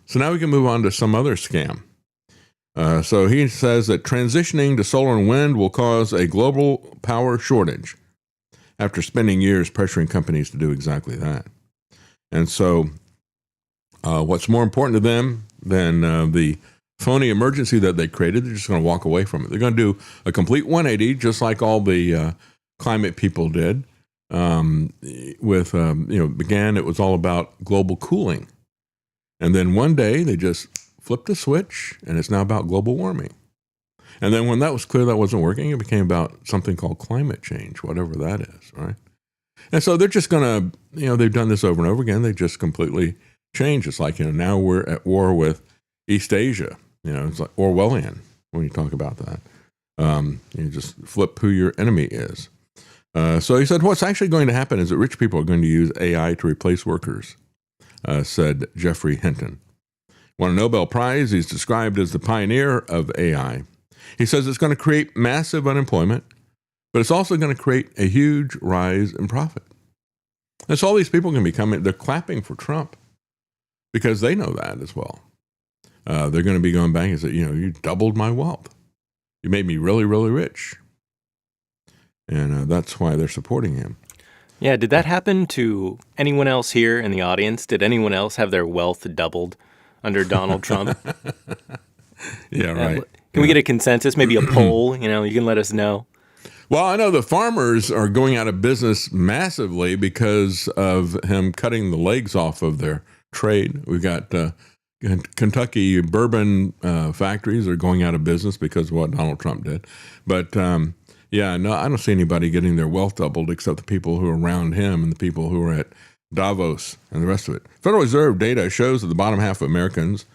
So now we can move on to some other scam. So he says that transitioning to solar and wind will cause a global power shortage after spending years pressuring companies to do exactly that. And so what's more important to them than the phony emergency that they created? They're just going to walk away from it. They're going to do a complete 180, just like all the climate people did. It was all about global cooling. And then one day they just flipped the switch, and it's now about global warming. And then when that was clear that wasn't working, it became about something called climate change, whatever that is, right? And so they're just going to, they've done this over and over again. They just completely change. It's like, now we're at war with East Asia. It's like Orwellian when you talk about that. You just flip who your enemy is. So he said, what's actually going to happen is that rich people are going to use AI to replace workers, said Geoffrey Hinton. Won a Nobel Prize. He's described as the pioneer of AI. He says it's going to create massive unemployment, but it's also going to create a huge rise in profit. And so all these people can be coming, they're clapping for Trump because they know that as well. They're going to be going back and say, you doubled my wealth. You made me really, really rich. And that's why they're supporting him. Yeah, did that happen to anyone else here in the audience? Did anyone else have their wealth doubled under Donald Trump? Yeah, right. Can we get a consensus, maybe a poll? You can let us know. Well, I know the farmers are going out of business massively because of him cutting the legs off of their trade. We've got Kentucky bourbon factories are going out of business because of what Donald Trump did. But no, I don't see anybody getting their wealth doubled except the people who are around him and the people who are at Davos and the rest of it. Federal Reserve data shows that the bottom half of Americans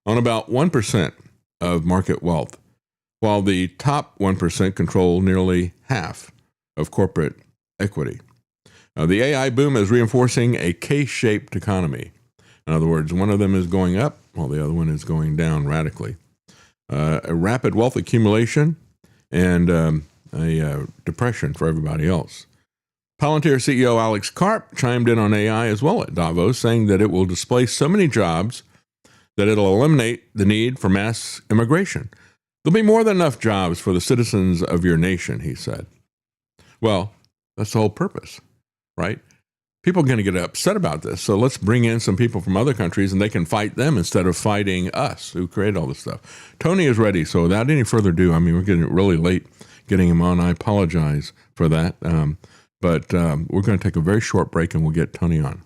own about 1% of market wealth, while the top 1% control nearly half of corporate equity. The AI boom is reinforcing a K-shaped economy. In other words, one of them is going up while the other one is going down radically. A rapid wealth accumulation and a depression for everybody else. Palantir CEO Alex Karp chimed in on AI as well at Davos, saying that it will displace so many jobs that it'll eliminate the need for mass immigration. There'll be more than enough jobs for the citizens of your nation, he said. Well, that's the whole purpose, right? People are going to get upset about this, so let's bring in some people from other countries and they can fight them instead of fighting us who create all this stuff. Tony is ready, so without any further ado, we're getting really late getting him on. I apologize for that, but we're going to take a very short break and we'll get Tony on.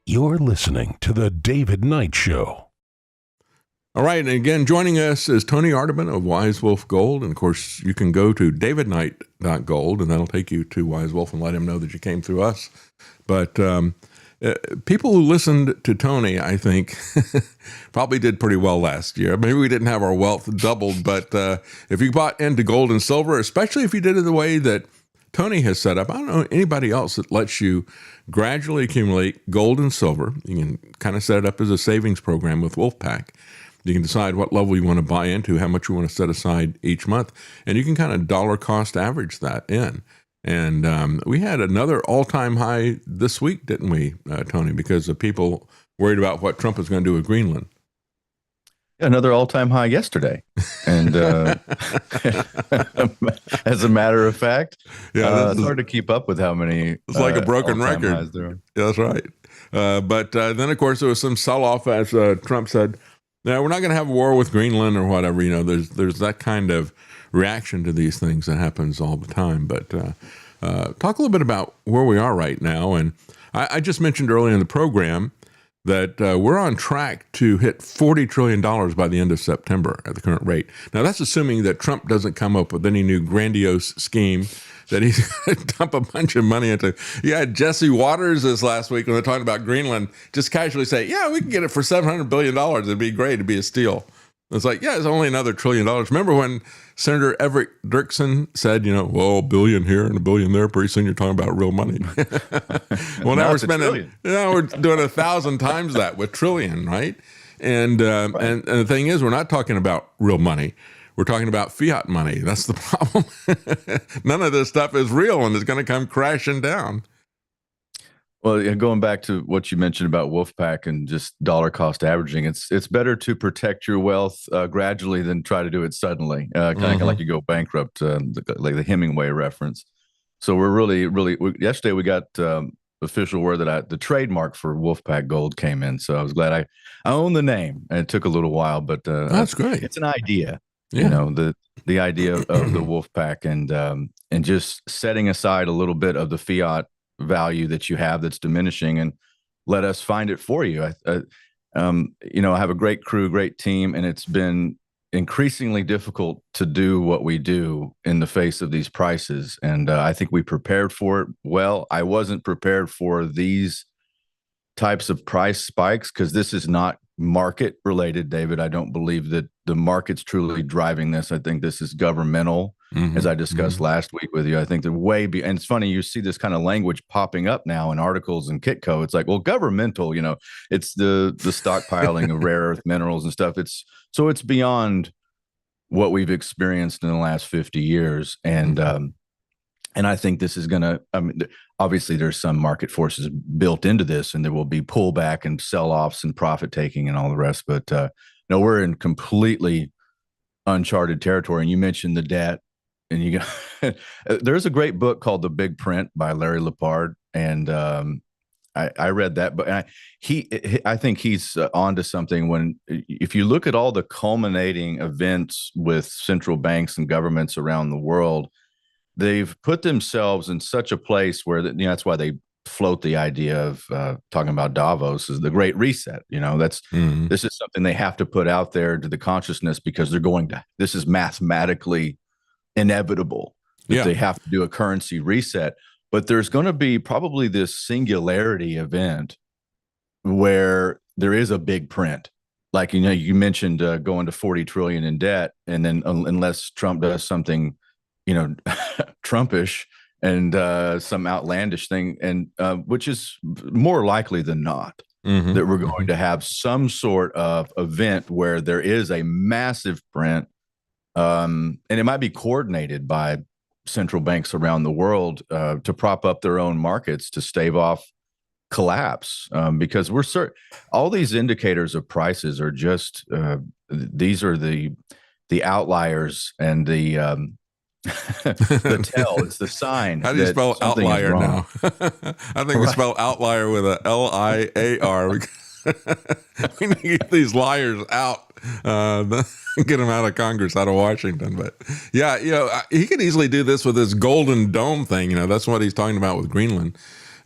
You're listening to The David Knight Show. All right, and again, joining us is Tony Arterburn of Wise Wolf Gold. And, of course, you can go to davidknight.gold, and that'll take you to Wise Wolf and let him know that you came through us. But people who listened to Tony, I think, probably did pretty well last year. Maybe we didn't have our wealth doubled, but if you bought into gold and silver, especially if you did it the way that Tony has set up, I don't know anybody else that lets you gradually accumulate gold and silver. You can kind of set it up as a savings program with Wolfpack. You can decide what level you want to buy into, how much you want to set aside each month, and you can kind of dollar cost average that in. And we had another all-time high this week, didn't we, Tony, because of people worried about what Trump was going to do with Greenland. Another all-time high yesterday, and as a matter of fact, it's hard to keep up with how many. It's like a broken all-time record. highs there are. Yeah, that's right. But then, of course, there was some sell-off, as Trump said. Now, we're not going to have a war with Greenland or whatever. You know, there's that kind of reaction to these things that happens all the time. But talk a little bit about where we are right now. And I just mentioned earlier in the program that we're on track to hit $40 trillion by the end of September at the current rate. Now, that's assuming that Trump doesn't come up with any new grandiose scheme that he's going to dump a bunch of money into. You had Jesse Waters this last week when they're talking about Greenland, just casually say, yeah, we can get it for $700 billion. It'd be great. It'd be a steal. It's like, yeah, it's only another $1 trillion. Remember when Senator Everett Dirksen said, you know, well, $1 billion here and $1 billion there. Pretty soon you're talking about real money. Well, now we're spending, we're doing 1,000 times that with trillion, right? And and the thing is, we're not talking about real money. We're talking about fiat money. That's the problem. None of this stuff is real, and it's going to come crashing down. Well, going back to what you mentioned about Wolfpack and just dollar cost averaging, it's better to protect your wealth gradually than try to do it suddenly. Kind of like you go bankrupt, like the Hemingway reference. So we're really, yesterday we got official word that the trademark for Wolfpack Gold came in. So I was glad I own the name, and it took a little while, but that's great. It's an idea. Yeah. You know, the idea of the Wolfpack and just setting aside a little bit of the fiat value that you have that's diminishing, and let us find it for you. You know, I have a great crew, great team, and it's been increasingly difficult to do what we do in the face of these prices. And I think we prepared for it well. I wasn't prepared for these types of price spikes because this is not market related, David. I don't believe that the market's truly driving this. I think this is governmental, as I discussed last week with you. I think and it's funny, you see this kind of language popping up now in articles in Kitco. It's like, well, governmental, you know, it's the stockpiling of rare earth minerals and stuff. It's beyond what we've experienced in the last 50 years. And I think this is going to, I mean, obviously there's some market forces built into this, and there will be pullback and sell-offs and profit taking and all the rest. But no, we're in completely uncharted territory. And you mentioned the debt, and you got, there's a great book called The Big Print by Larry Lepard. And I read that, but I think he's onto something. If you look at all the culminating events with central banks and governments around the world, they've put themselves in such a place where that's why they float the idea of talking about Davos as the Great Reset. You know, this is something they have to put out there to the consciousness, because this is mathematically inevitable that they have to do a currency reset. But there's going to be probably this singularity event where there is a big print. Like, you know, you mentioned going to 40 trillion in debt, and then unless Trump does something, you know, Trumpish and some outlandish thing, and which is more likely than not, that we're going to have some sort of event where there is a massive print, and it might be coordinated by central banks around the world to prop up their own markets to stave off collapse, because all these indicators of prices are just these are the outliers and the the tell. It's the sign. How do you spell outlier now? I think we spell outlier with a L-I-A-R. We need to get these liars out, get them out of Congress, out of Washington. But yeah, you know, he could easily do this with his golden dome thing. You know, that's what he's talking about with Greenland.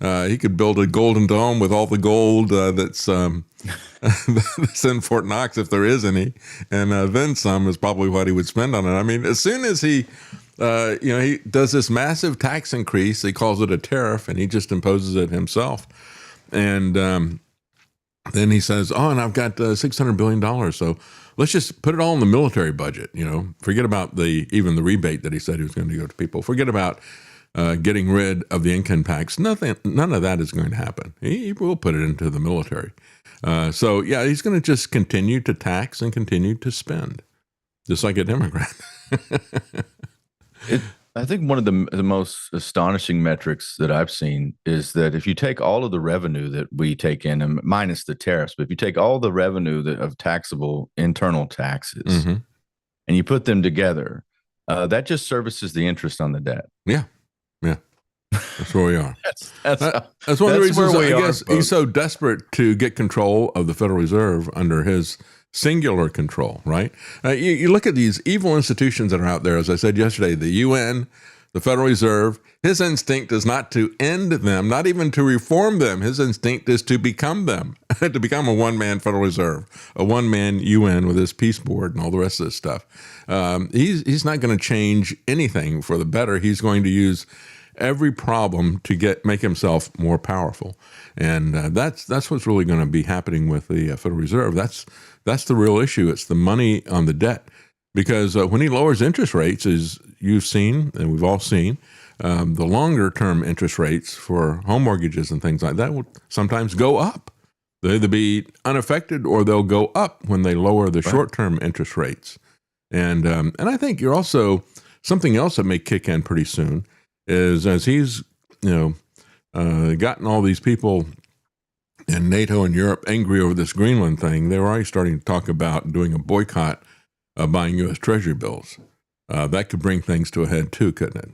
He could build a golden dome with all the gold that's that's in Fort Knox, if there is any, and then some is probably what he would spend on it. I mean, as soon as he he does this massive tax increase, he calls it a tariff, and he just imposes it himself. And then he says, oh, and I've got $600 billion, so let's just put it all in the military budget. You know, forget about even the rebate that he said he was going to go to people. Forget about getting rid of the income tax. None of that is going to happen. He will put it into the military. So yeah, he's going to just continue to tax and continue to spend, just like a Democrat. I think one of the most astonishing metrics that I've seen is that if you take all of the revenue that we take in, and minus the tariffs, but if you take all the revenue of taxable internal taxes and you put them together, that just services the interest on the debt. Yeah. That's where we are. That's one of the reasons where we I are, guess he's so desperate to get control of the Federal Reserve under his singular control, right? You look at these evil institutions that are out there, as I said yesterday, the UN, the Federal Reserve. His instinct is not to end them, not even to reform them. His instinct is to become them, to become a one-man Federal Reserve, a one-man UN with his peace board and all the rest of this stuff. He's not going to change anything for the better. He's going to use every problem to make himself more powerful, and that's what's really going to be happening with the Federal Reserve. That's the real issue. It's the money on the debt, because when he lowers interest rates, as you've seen and we've all seen, the longer term interest rates for home mortgages and things like that will sometimes go up. They'll either be unaffected or they'll go up when they lower the short term interest rates. And I think you're also something else that may kick in pretty soon is as he's, gotten all these people in NATO and Europe angry over this Greenland thing, they were already starting to talk about doing a boycott of buying U.S. Treasury bills. That could bring things to a head too, couldn't it?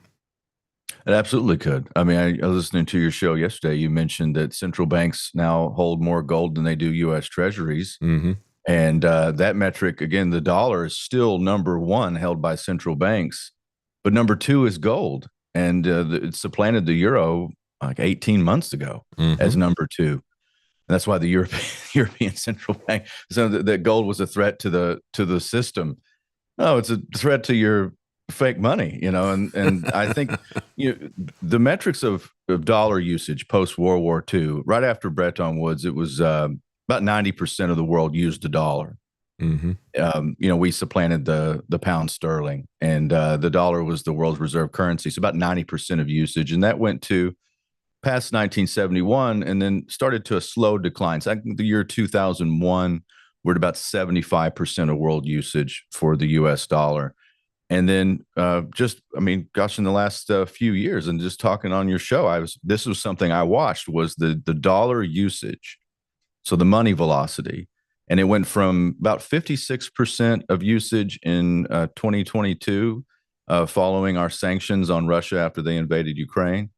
It absolutely could. I mean, I was listening to your show yesterday. You mentioned that central banks now hold more gold than they do U.S. Treasuries. Mm-hmm. And that metric, again, the dollar is still number one held by central banks, but number two is gold. And it supplanted the euro like 18 months ago as number two. And that's why the European Central Bank, so that gold was a threat to the system. No, it's a threat to your fake money, and I think the metrics of dollar usage post World War II, right after Bretton Woods, it was about 90% of the world used the dollar. Mm-hmm. We supplanted the pound sterling, and the dollar was the world's reserve currency. So about 90% of usage, and that went to past 1971, and then started to a slow decline. So I think the year 2001, we're at about 75% of world usage for the U.S. dollar. And then in the last few years, and just talking on your show, this was something I watched, was the dollar usage, so the money velocity. And it went from about 56% of usage in 2022, following our sanctions on Russia after they invaded Ukraine.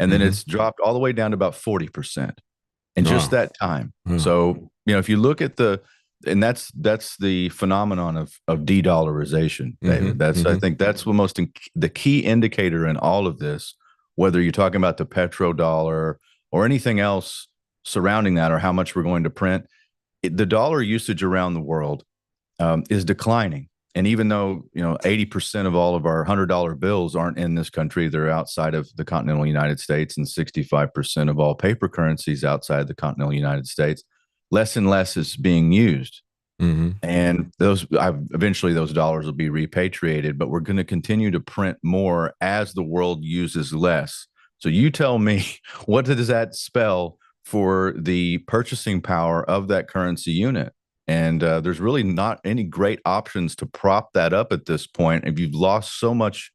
And then it's dropped all the way down to about 40% in just that time. So, if you look at and that's the phenomenon of de-dollarization, David. I think that's the key indicator in all of this, whether you're talking about the petrodollar or anything else surrounding that, or how much we're going to print. The dollar usage around the world is declining. And even though 80% of all of our $100 bills aren't in this country, they're outside of the continental United States, and 65% of all paper currencies outside the continental United States, less and less is being used. Mm-hmm. And eventually those dollars will be repatriated, but we're going to continue to print more as the world uses less. So you tell me, what does that spell for the purchasing power of that currency unit? And there's really not any great options to prop that up at this point if you've lost so much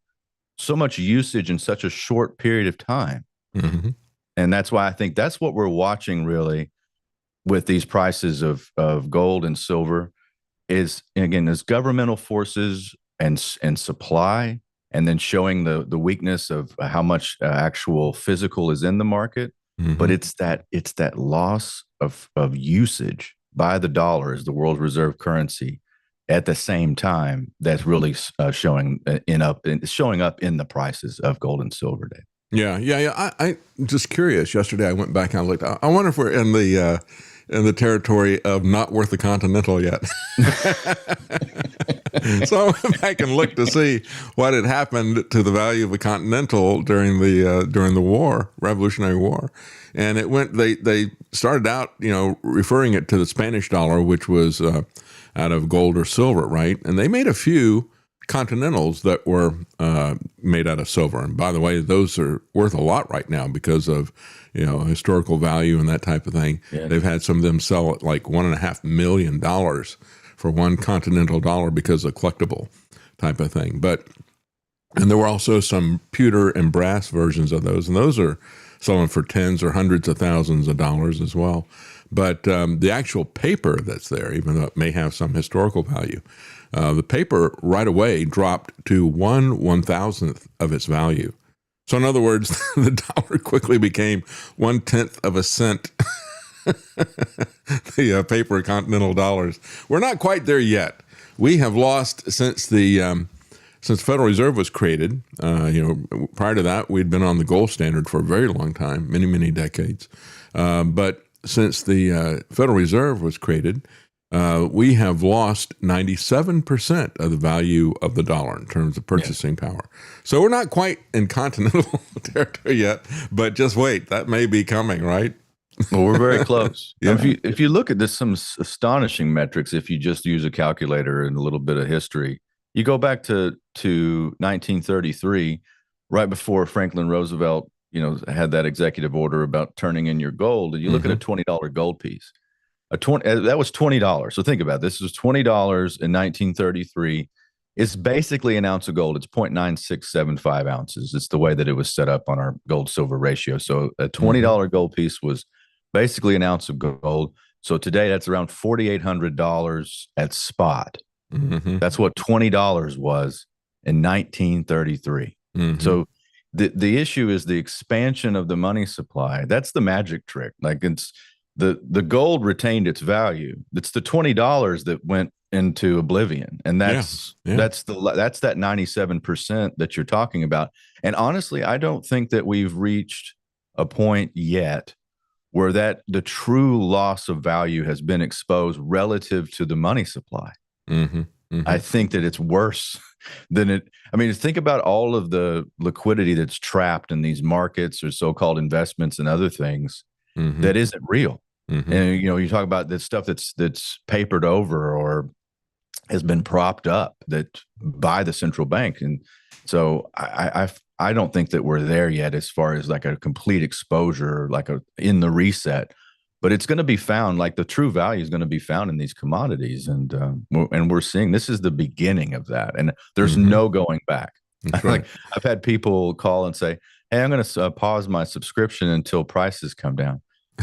usage in such a short period of time. Mm-hmm. And that's why I think that's what we're watching really with these prices of gold and silver is governmental forces and supply, and then showing the weakness of how much actual physical is in the market. Mm-hmm. But it's that loss of usage by the dollar as the world reserve currency at the same time that's really showing up in the prices of gold and silver, Dave. Yeah. I just curious. Yesterday I went back and I looked. I wonder if we're in the territory of not worth the Continental yet. So I went back and looked to see what had happened to the value of a Continental during the war, Revolutionary War. And it went. They started out, referring it to the Spanish dollar, which was out of gold or silver, right? And they made a few Continentals that were made out of silver. And by the way, those are worth a lot right now because of historical value and that type of thing. Yeah. They've had some of them sell at like $1.5 million for one Continental dollar because of collectible type of thing. But And there were also some pewter and brass versions of those, and those are selling for tens or hundreds of thousands of dollars as well. But the actual paper that's there, even though it may have some historical value, the paper right away dropped to 1/1000th of its value. So in other words, the dollar quickly became 1/10 of a cent. The paper continental dollars. We're not quite there yet. We have lost since the Federal Reserve was created. Prior to that, we'd been on the gold standard for a very long time, many, many decades. But since the Federal Reserve was created, we have lost 97% of the value of the dollar in terms of purchasing power. So we're not quite in continental territory yet, but just wait, that may be coming, right? Well, we're very close. Yeah. If you look at this, some astonishing metrics, if you just use a calculator and a little bit of history, you go back to 1933, right before Franklin Roosevelt, had that executive order about turning in your gold, and you look at a $20 gold piece. That was $20. So think about it. This was $20 in 1933. It's basically an ounce of gold. It's 0.9675 ounces. It's the way that it was set up on our gold silver ratio. So a $20 gold piece was basically an ounce of gold. So today that's around $4,800 at spot. Mm-hmm. That's what $20 was in 1933. Mm-hmm. So the issue is the expansion of the money supply. That's the magic trick. Like it's the gold retained its value. It's the $20 that went into oblivion, and that's that 97% that you're talking about. And honestly, I don't think that we've reached a point yet where that the true loss of value has been exposed relative to the money supply. Mm-hmm. Mm-hmm. I think that it's worse than it. I mean, think about all of the liquidity that's trapped in these markets or so-called investments and other things that isn't real. Mm-hmm. And you talk about this stuff that's papered over or has been propped up by the central bank, and so I don't think that we're there yet as far as like a complete exposure, like in the reset. But it's going to be found, like the true value is going to be found in these commodities, and we're seeing this is the beginning of that, and there's no going back. Like I've had people call and say, "Hey, I'm going to pause my subscription until prices come down."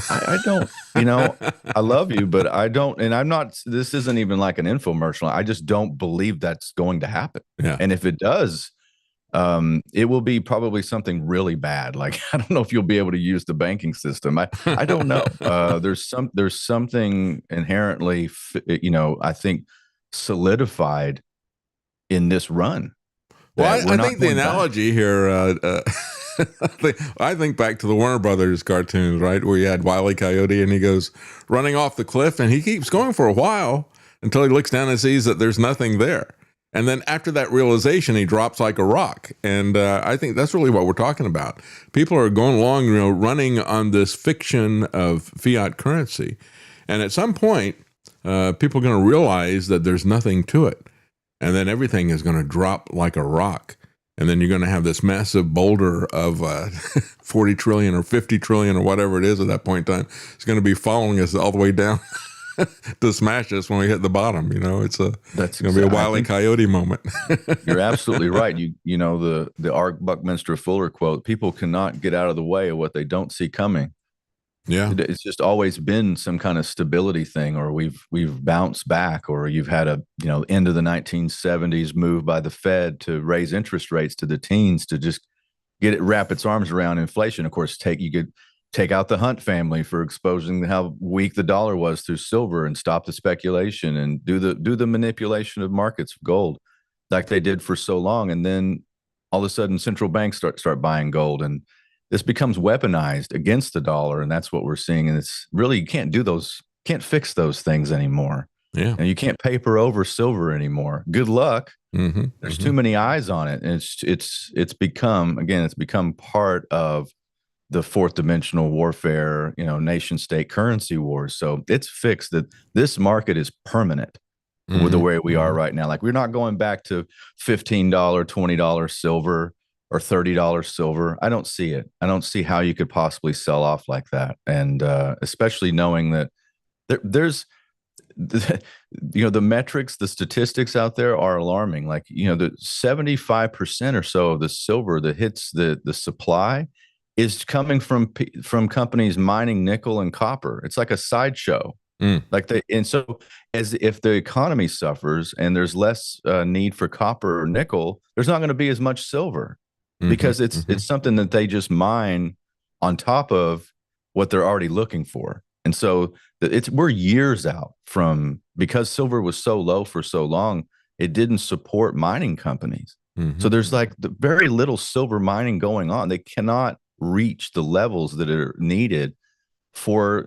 I don't, I love you, but I don't, and I'm not, this isn't even like an infomercial. I just don't believe that's going to happen. Yeah. And if it does, it will be probably something really bad. Like, I don't know if you'll be able to use the banking system. I don't know. There's something inherently, I think solidified in this run. Well, I think the analogy here, I think back to the Warner Brothers cartoons, right, where you had Wile E. Coyote and he goes running off the cliff and he keeps going for a while until he looks down and sees that there's nothing there. And then after that realization, he drops like a rock. And I think that's really what we're talking about. People are going along, running on this fiction of fiat currency. And at some point, people are going to realize that there's nothing to it. And then everything is going to drop like a rock. And then you're going to have this massive boulder of 40 trillion or 50 trillion or whatever it is at that point in time. It's going to be following us all the way down to smash us when we hit the bottom. That's going to be a Wile E. Coyote moment. You're absolutely right. The Art Buckminster Fuller quote, people cannot get out of the way of what they don't see coming. Yeah. It's just always been some kind of stability thing, or we've bounced back, or you've had a, end of the 1970s move by the Fed to raise interest rates to the teens to just wrap its arms around inflation. Of course, you could take out the Hunt family for exposing how weak the dollar was through silver and stop the speculation and do the manipulation of markets of gold like they did for so long. And then all of a sudden central banks start buying gold, and this becomes weaponized against the dollar, and that's what we're seeing. And it's really, you can't fix those things anymore. Yeah, and you can't paper over silver anymore. Good luck. There's too many eyes on it, and it's become part of the fourth dimensional warfare. Nation state currency wars. So it's fixed. That this market is permanent with the way we are right now. Like, we're not going back to $15, $20 silver. Or $30 silver. I don't see it. I don't see how you could possibly sell off like that. And especially knowing that there's the metrics, the statistics out there are alarming. Like, the 75% or so of the silver that hits the supply is coming from companies mining nickel and copper. It's like a sideshow. And so as if the economy suffers and there's less need for copper or nickel, there's not going to be as much silver because it's something that they just mine on top of what they're already looking for. And so we're years out from, because silver was so low for so long, it didn't support mining companies. So there's like very little silver mining going on. They cannot reach the levels that are needed for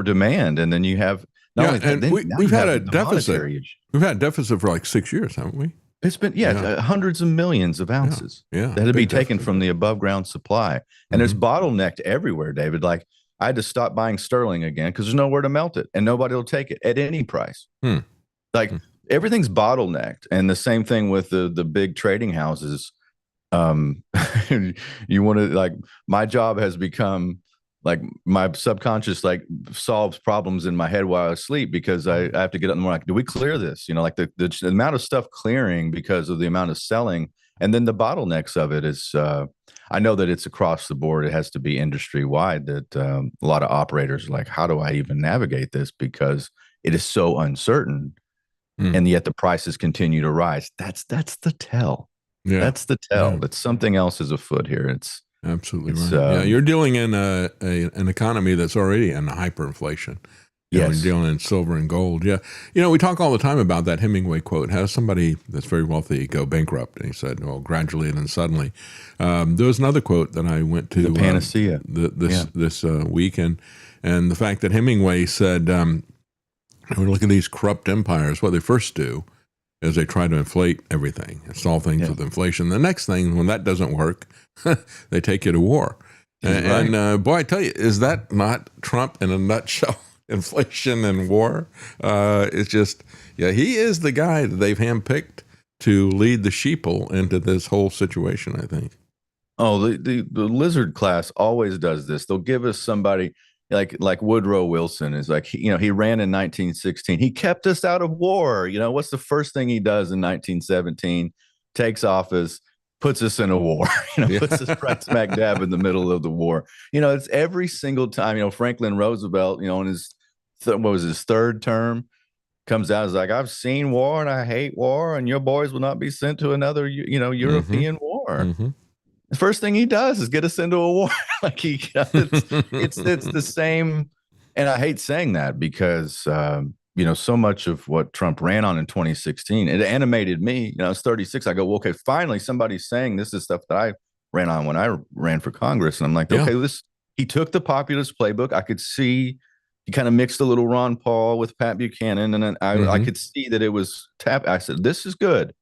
demand. And then you have we've had a deficit. We've had a deficit for like 6 years, haven't we? It's been hundreds of millions of ounces that had to be taken from the above ground supply, and there's bottlenecked everywhere, David. Like, I had to stop buying sterling again because there's nowhere to melt it, and nobody will take it at any price. Everything's bottlenecked, and the same thing with the big trading houses. You want to, like, my job has become like my subconscious solves problems in my head while I sleep, because I have to get up in the morning. Like, do we clear this? Like the amount of stuff clearing because of the amount of selling, and then the bottlenecks of it is. I know that it's across the board. It has to be industry wide. That a lot of operators are like, how do I even navigate this? Because it is so uncertain, and yet the prices continue to rise. That's the tell. Yeah, that's the tell that something else is afoot here. It's absolutely right. You're dealing in an economy that's already in hyperinflation. You're dealing in silver and gold. Yeah. We talk all the time about that Hemingway quote. How somebody that's very wealthy go bankrupt? And he said, well, gradually and then suddenly. There was another quote that I went to. The panacea. This week. And the fact that Hemingway said, we look at these corrupt empires, what they first do is they try to inflate everything and solve things with inflation. The next thing, when that doesn't work, they take you to war. And boy, I tell you, is that not Trump in a nutshell? Inflation and war. It's just, he is the guy that they've handpicked to lead the sheeple into this whole situation, I think. Oh, the lizard class always does this. They'll give us somebody like Woodrow Wilson is like, he ran in 1916. He kept us out of war. What's the first thing he does in 1917? Takes office, puts us in a war, puts us right smack dab in the middle of the war. It's every single time, Franklin Roosevelt, in his, his third term, comes out as like, I've seen war and I hate war, and your boys will not be sent to another, European war. The first thing he does is get us into a war. It's the same. And I hate saying that because, so much of what Trump ran on in 2016, it animated me. I was 36. I go, well, okay, finally somebody's saying this is stuff that I ran on when I ran for Congress. And I'm like, okay, he took the populist playbook. I could see he kind of mixed a little Ron Paul with Pat Buchanan. And then I could see that it was I said, this is good.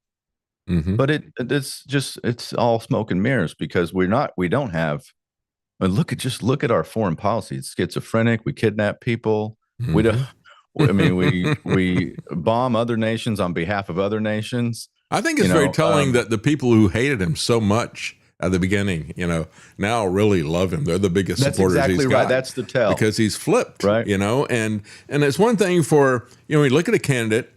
But it's all smoke and mirrors, because we don't have, look at our foreign policy. It's schizophrenic. We kidnap people. We don't. We bomb other nations on behalf of other nations. I think it's very telling that the people who hated him so much at the beginning, now really love him. They're the biggest supporters exactly he's got. Right. That's the tell. Because he's flipped, right? And it's one thing for, we look at a candidate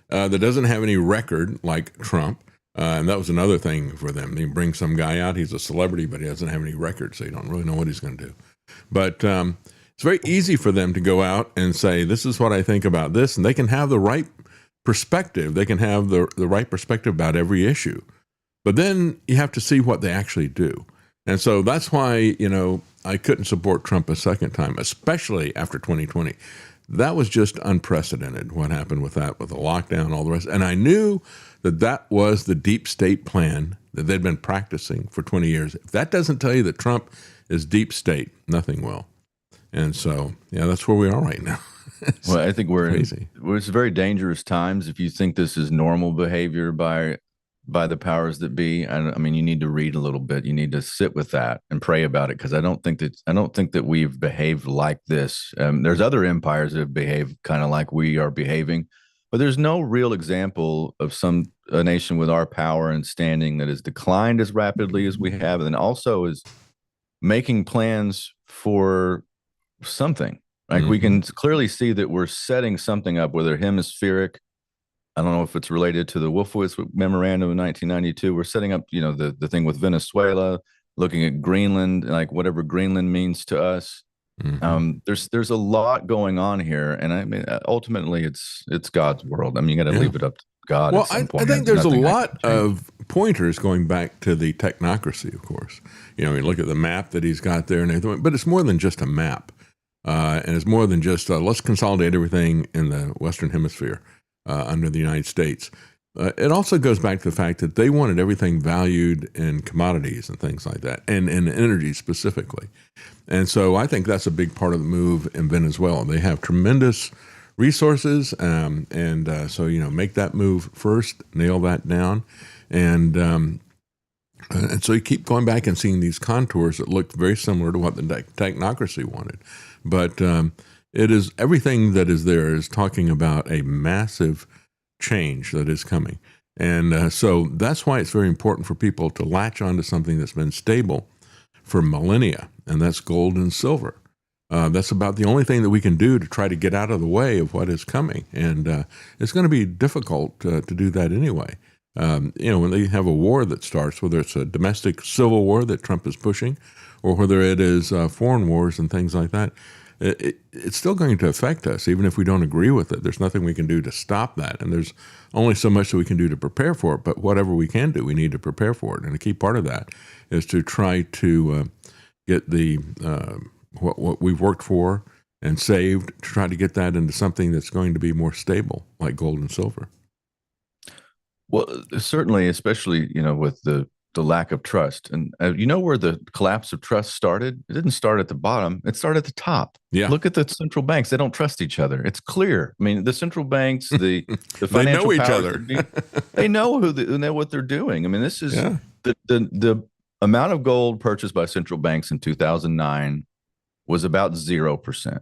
that doesn't have any record like Trump. And that was another thing for them. They bring some guy out. He's a celebrity, but he doesn't have any record, so you don't really know what he's going to do. But it's very easy for them to go out and say, this is what I think about this. And they can have the right perspective. They can have the right perspective about every issue. But then you have to see what they actually do. And so that's why, I couldn't support Trump a second time, especially after 2020. That was just unprecedented, what happened with that, with the lockdown, all the rest. And I knew that was the deep state plan that they'd been practicing for 20 years. If that doesn't tell you that Trump is deep state, nothing will. And so, that's where we are right now. Well, I think crazy. It's very dangerous times if you think this is normal behavior by the powers that be. I mean, you need to read a little bit. You need to sit with that and pray about it, because I don't think that we've behaved like this. There's other empires that have behaved kind of like we are behaving, but there's no real example of a nation with our power and standing that has declined as rapidly as we have, and also is making plans for something. Like we can clearly see that we're setting something up, whether hemispheric. I don't know if it's related to the Wolfowitz memorandum of 1992. We're setting up, the thing with Venezuela, looking at Greenland, like whatever Greenland means to us. There's a lot going on here, and I mean, ultimately, it's God's world. I mean, you got to leave it up to God. Well, at some I point. think there's a Nothing I lot can change. of pointers going back to the technocracy, of course. You look at the map that he's got there and everything, but it's more than just a map. And it's more than just let's consolidate everything in the Western Hemisphere under the United States. It also goes back to the fact that they wanted everything valued in commodities and things like that, and in energy specifically. And so I think that's a big part of the move in Venezuela. They have tremendous resources, so make that move first, nail that down, and so you keep going back and seeing these contours that look very similar to what the technocracy wanted. But it is everything that is there is talking about a massive change that is coming. And so that's why it's very important for people to latch onto something that's been stable for millennia, and that's gold and silver. That's about the only thing that we can do to try to get out of the way of what is coming. And it's going to be difficult to do that anyway. When they have a war that starts, whether it's a domestic civil war that Trump is pushing, or whether it is foreign wars and things like that, it's still going to affect us, even if we don't agree with it. There's nothing we can do to stop that, and there's only so much that we can do to prepare for it. But whatever we can do, we need to prepare for it. And a key part of that is to try to get the what we've worked for and saved, to try to get that into something that's going to be more stable, like gold and silver. Well, certainly, especially with the lack of trust, and where the collapse of trust started. It didn't start at the bottom; it started at the top. Yeah. Look at the central banks; they don't trust each other. It's clear. I mean, the central banks, the They financial know each powers, other. they know who know what they're doing. I mean, this is the amount of gold purchased by central banks in 2009 was about 0%,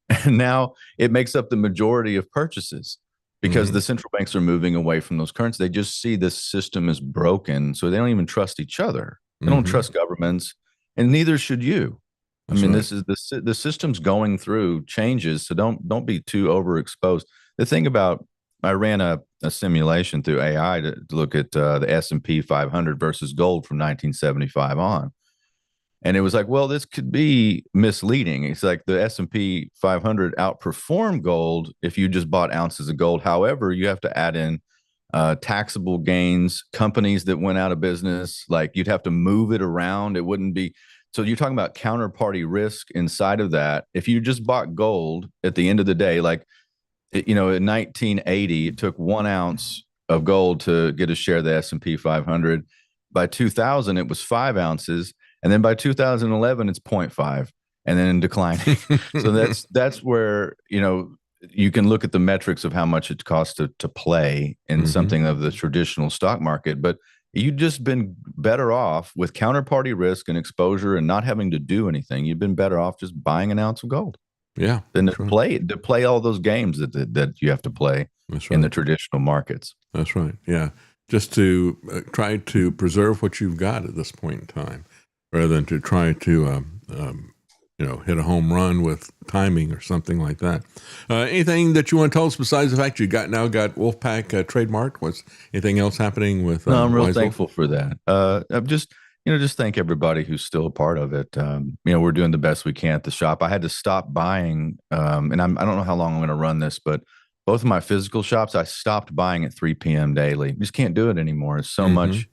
and now it makes up the majority of purchases. Because the central banks are moving away from those currencies. They just see this system is broken, so they don't even trust each other. They don't trust governments, and neither should you. That's I mean, right. this is the system's going through changes, so don't be too overexposed. The thing about, I ran a simulation through AI to look at the S&P 500 versus gold from 1975 on. And it was like, well, this could be misleading. It's like the S&P 500 outperformed gold if you just bought ounces of gold. However, you have to add in taxable gains, companies that went out of business. Like you'd have to move it around. It wouldn't be. So you're talking about counterparty risk inside of that. If you just bought gold at the end of the day, like, in 1980, it took 1 ounce of gold to get a share of the S&P 500. By 2000, it was 5 ounces. And then by 2011, it's 0.5 and then declining. So that's where, you can look at the metrics of how much it costs to play in something of the traditional stock market. But you've just been better off with counterparty risk and exposure and not having to do anything. You've been better off just buying an ounce of gold. Yeah. Than to play all those games that you have to play in the traditional markets. That's right. Yeah. Just to try to preserve what you've got at this point in time, rather than to try to, hit a home run with timing or something like that. Anything that you want to tell us besides the fact you now got Wolfpack trademarked? What's anything else happening with? No, I'm real Wise Wolf? thankful for that. I'm just thank everybody who's still a part of it. We're doing the best we can at the shop. I had to stop buying, and I don't know how long I'm going to run this, but both of my physical shops, I stopped buying at 3 p.m. daily. You just can't do it anymore. It's so much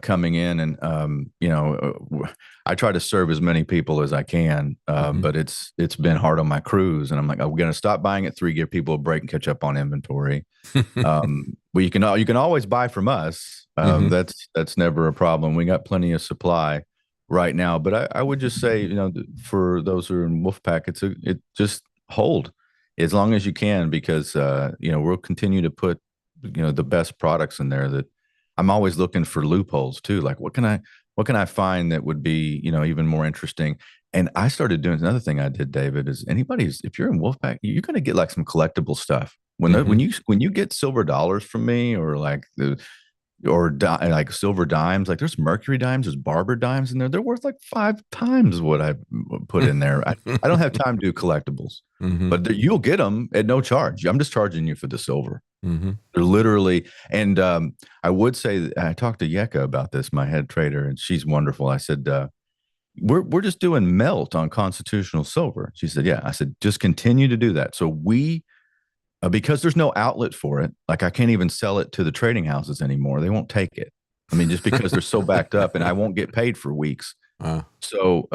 coming in, and I try to serve as many people as I can, but it's been hard on my crews, and I'm like, I'm going to stop buying at 3, give people a break, and catch up on inventory. Well, you can always buy from us. That's never a problem. We got plenty of supply right now. But I would just say, for those who are in Wolfpack, it just hold as long as you can, because we'll continue to put the best products in there. That I'm always looking for loopholes too. Like what can I find that would be even more interesting? And I started doing another thing I did, David, is if you're in Wolfpack, you're going to get like some collectible stuff. When you get silver dollars from me, or like or like silver dimes. Like there's mercury dimes, there's barber dimes in there. They're worth like 5 times what I put in there. I don't have time to do collectibles, but you'll get them at no charge. I'm just charging you for the silver. They're literally, and I would say I talked to Yeka about this, my head trader, and she's wonderful. I said, we're just doing melt on constitutional silver. She said, yeah. I said, just continue to do that. So we, because there's no outlet for it, like I can't even sell it to the trading houses anymore. They won't take it. I mean, just because they're so backed up, and I won't get paid for weeks. So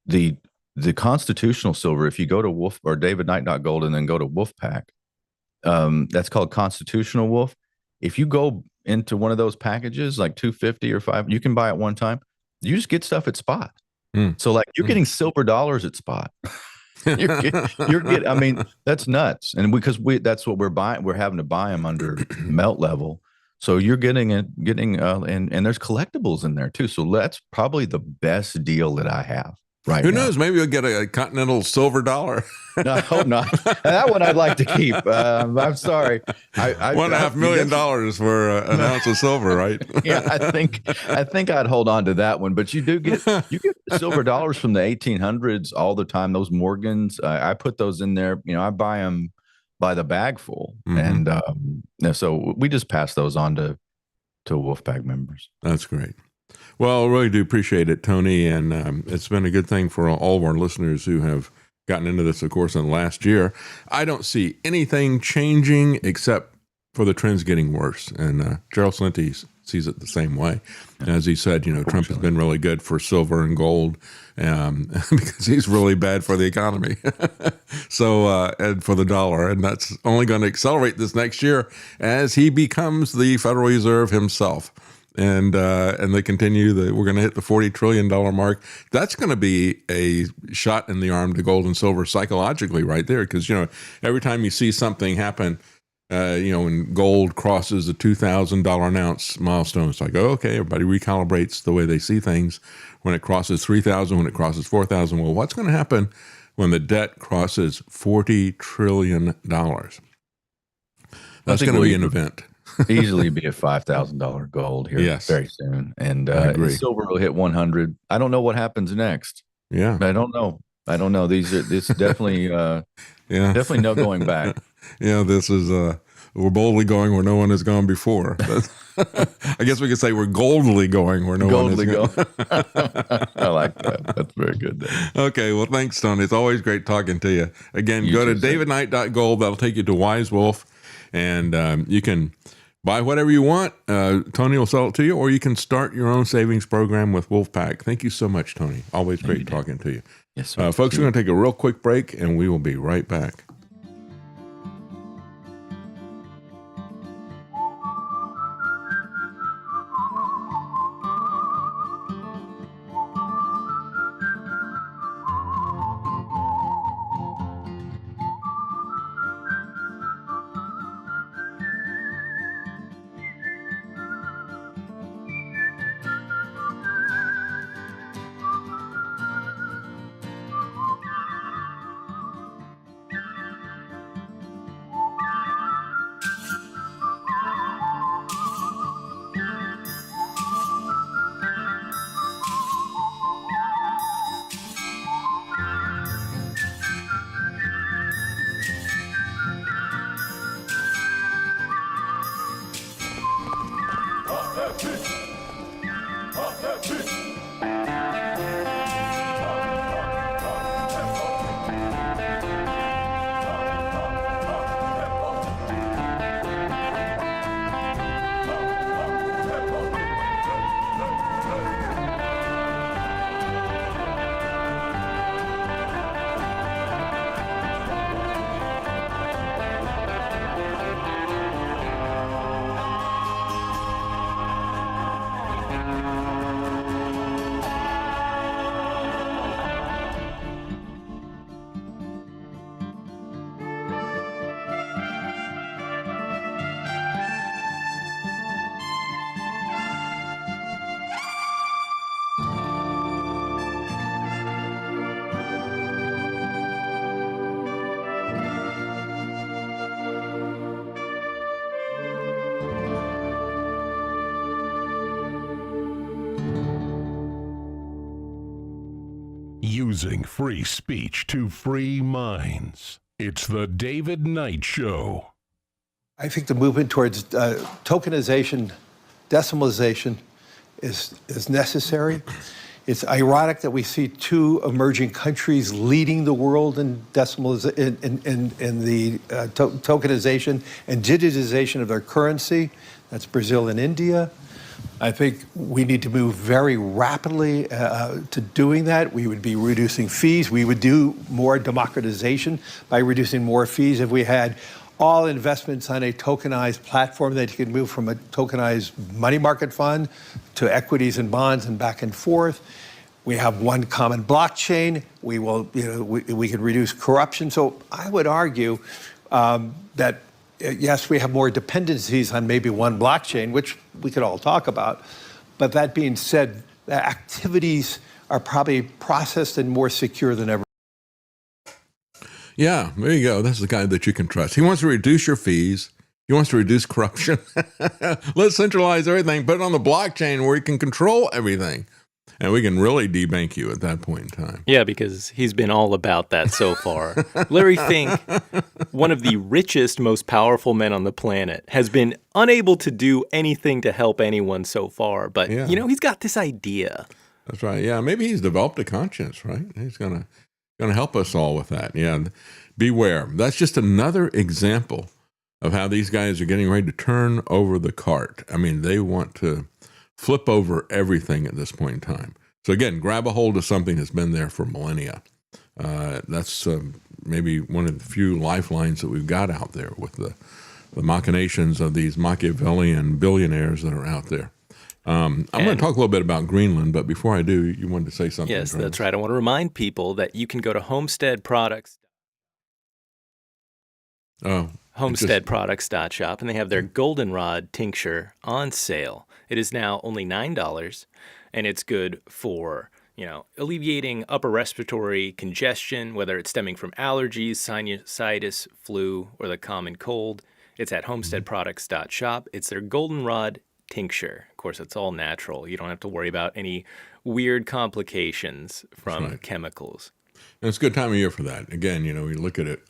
the constitutional silver, if you go to Wolf or davidknight.gold and then go to Wolfpack, that's called Constitutional Wolf. If you go into one of those packages, like 250 or 5, you can buy at one time. You just get stuff at spot. So like you're getting silver dollars at spot. you're getting, I mean, that's nuts. And because that's what we're buying. We're having to buy them under melt level. So you're getting and there's collectibles in there too. So that's probably the best deal that I have right Who now. knows? Maybe you'll get a continental silver dollar. No, I hope not. That one I'd like to keep. I'm sorry. $1.5 million for an ounce of silver, right? Yeah, I think I'd hold on to that one. But you get silver dollars from the 1800s all the time. Those Morgans, I put those in there. You know, I buy them by the bag full, and so we just pass those on to Wolfpack members. That's great. Well, I really do appreciate it, Tony, and it's been a good thing for all of our listeners who have gotten into this, of course, in the last year. I don't see anything changing except for the trends getting worse. And Gerald Celente sees it the same way. As he said, you know, Trump has been really good for silver and gold because he's really bad for the economy. So, and for the dollar. And that's only going to accelerate this next year as he becomes the Federal Reserve himself. And they continue we're going to hit the $40 trillion mark. That's going to be a shot in the arm to gold and silver psychologically right there. Because, you know, every time you see something happen, you know, when gold crosses the $2,000 an ounce milestone, it's like, oh, okay, everybody recalibrates the way they see things. When it crosses 3,000, when it crosses 4,000, well, what's going to happen when the debt crosses $40 trillion? That's going to be an event. Easily be a $5,000 gold here very soon, and silver will hit 100. I don't know what happens next. Yeah, I don't know. It's definitely definitely no going back. Yeah, this is we're boldly going where no one has gone before. I guess we could say we're goldly going where no one has gone. I like that. That's very good. Dave. Okay, well, thanks, Tony. It's always great talking to you. Again, go to davidknight.gold. That'll take you to Wise Wolf, and you can buy whatever you want. Tony will sell it to you, or you can start your own savings program with Wolfpack. Thank you so much, Tony. Always great talking to you. Yes, sir. Folks, we're going to take a real quick break, and we will be right back. losing free speech to free minds. It's the David Knight Show. I think the movement towards tokenization, decimalization is necessary. It's ironic that we see two emerging countries leading the world in decimalization, in the tokenization and digitization of their currency. That's Brazil and India. I think we need to move very rapidly to doing that. We would be reducing fees. We would do more democratization by reducing more fees if we had all investments on a tokenized platform that you could move from a tokenized money market fund to equities and bonds and back and forth. We have one common blockchain. We will, we can reduce corruption. So I would argue that yes, we have more dependencies on maybe one blockchain, which we could all talk about. But that being said, the activities are probably processed and more secure than ever. Yeah, there you go. That's the guy that you can trust. He wants to reduce your fees. He wants to reduce corruption. Let's centralize everything, put it on the blockchain where you can control everything. And we can really debank you at that point in time. Yeah, because he's been all about that so far. Larry Fink, one of the richest, most powerful men on the planet, has been unable to do anything to help anyone so far. But, he's got this idea. That's right. Yeah, maybe he's developed a conscience, right? He's going to help us all with that. Yeah, beware. That's just another example of how these guys are getting ready to turn over the cart. I mean, they want to flip over everything at this point in time. So again, grab a hold of something that's been there for millennia. That's maybe one of the few lifelines that we've got out there with the machinations of these Machiavellian billionaires that are out there. I'm going to talk a little bit about Greenland, but before I do, you wanted to say something. Yes, Travis. that's right. I want to remind people that you can go to Homestead Products. HomesteadProducts.shop, and they have their goldenrod tincture on sale. It is now only $9, and it's good for, alleviating upper respiratory congestion, whether it's stemming from allergies, sinusitis, flu, or the common cold. It's at HomesteadProducts.shop. It's their goldenrod tincture. Of course, it's all natural. You don't have to worry about any weird complications from chemicals. And it's a good time of year for that. Again, we look at it.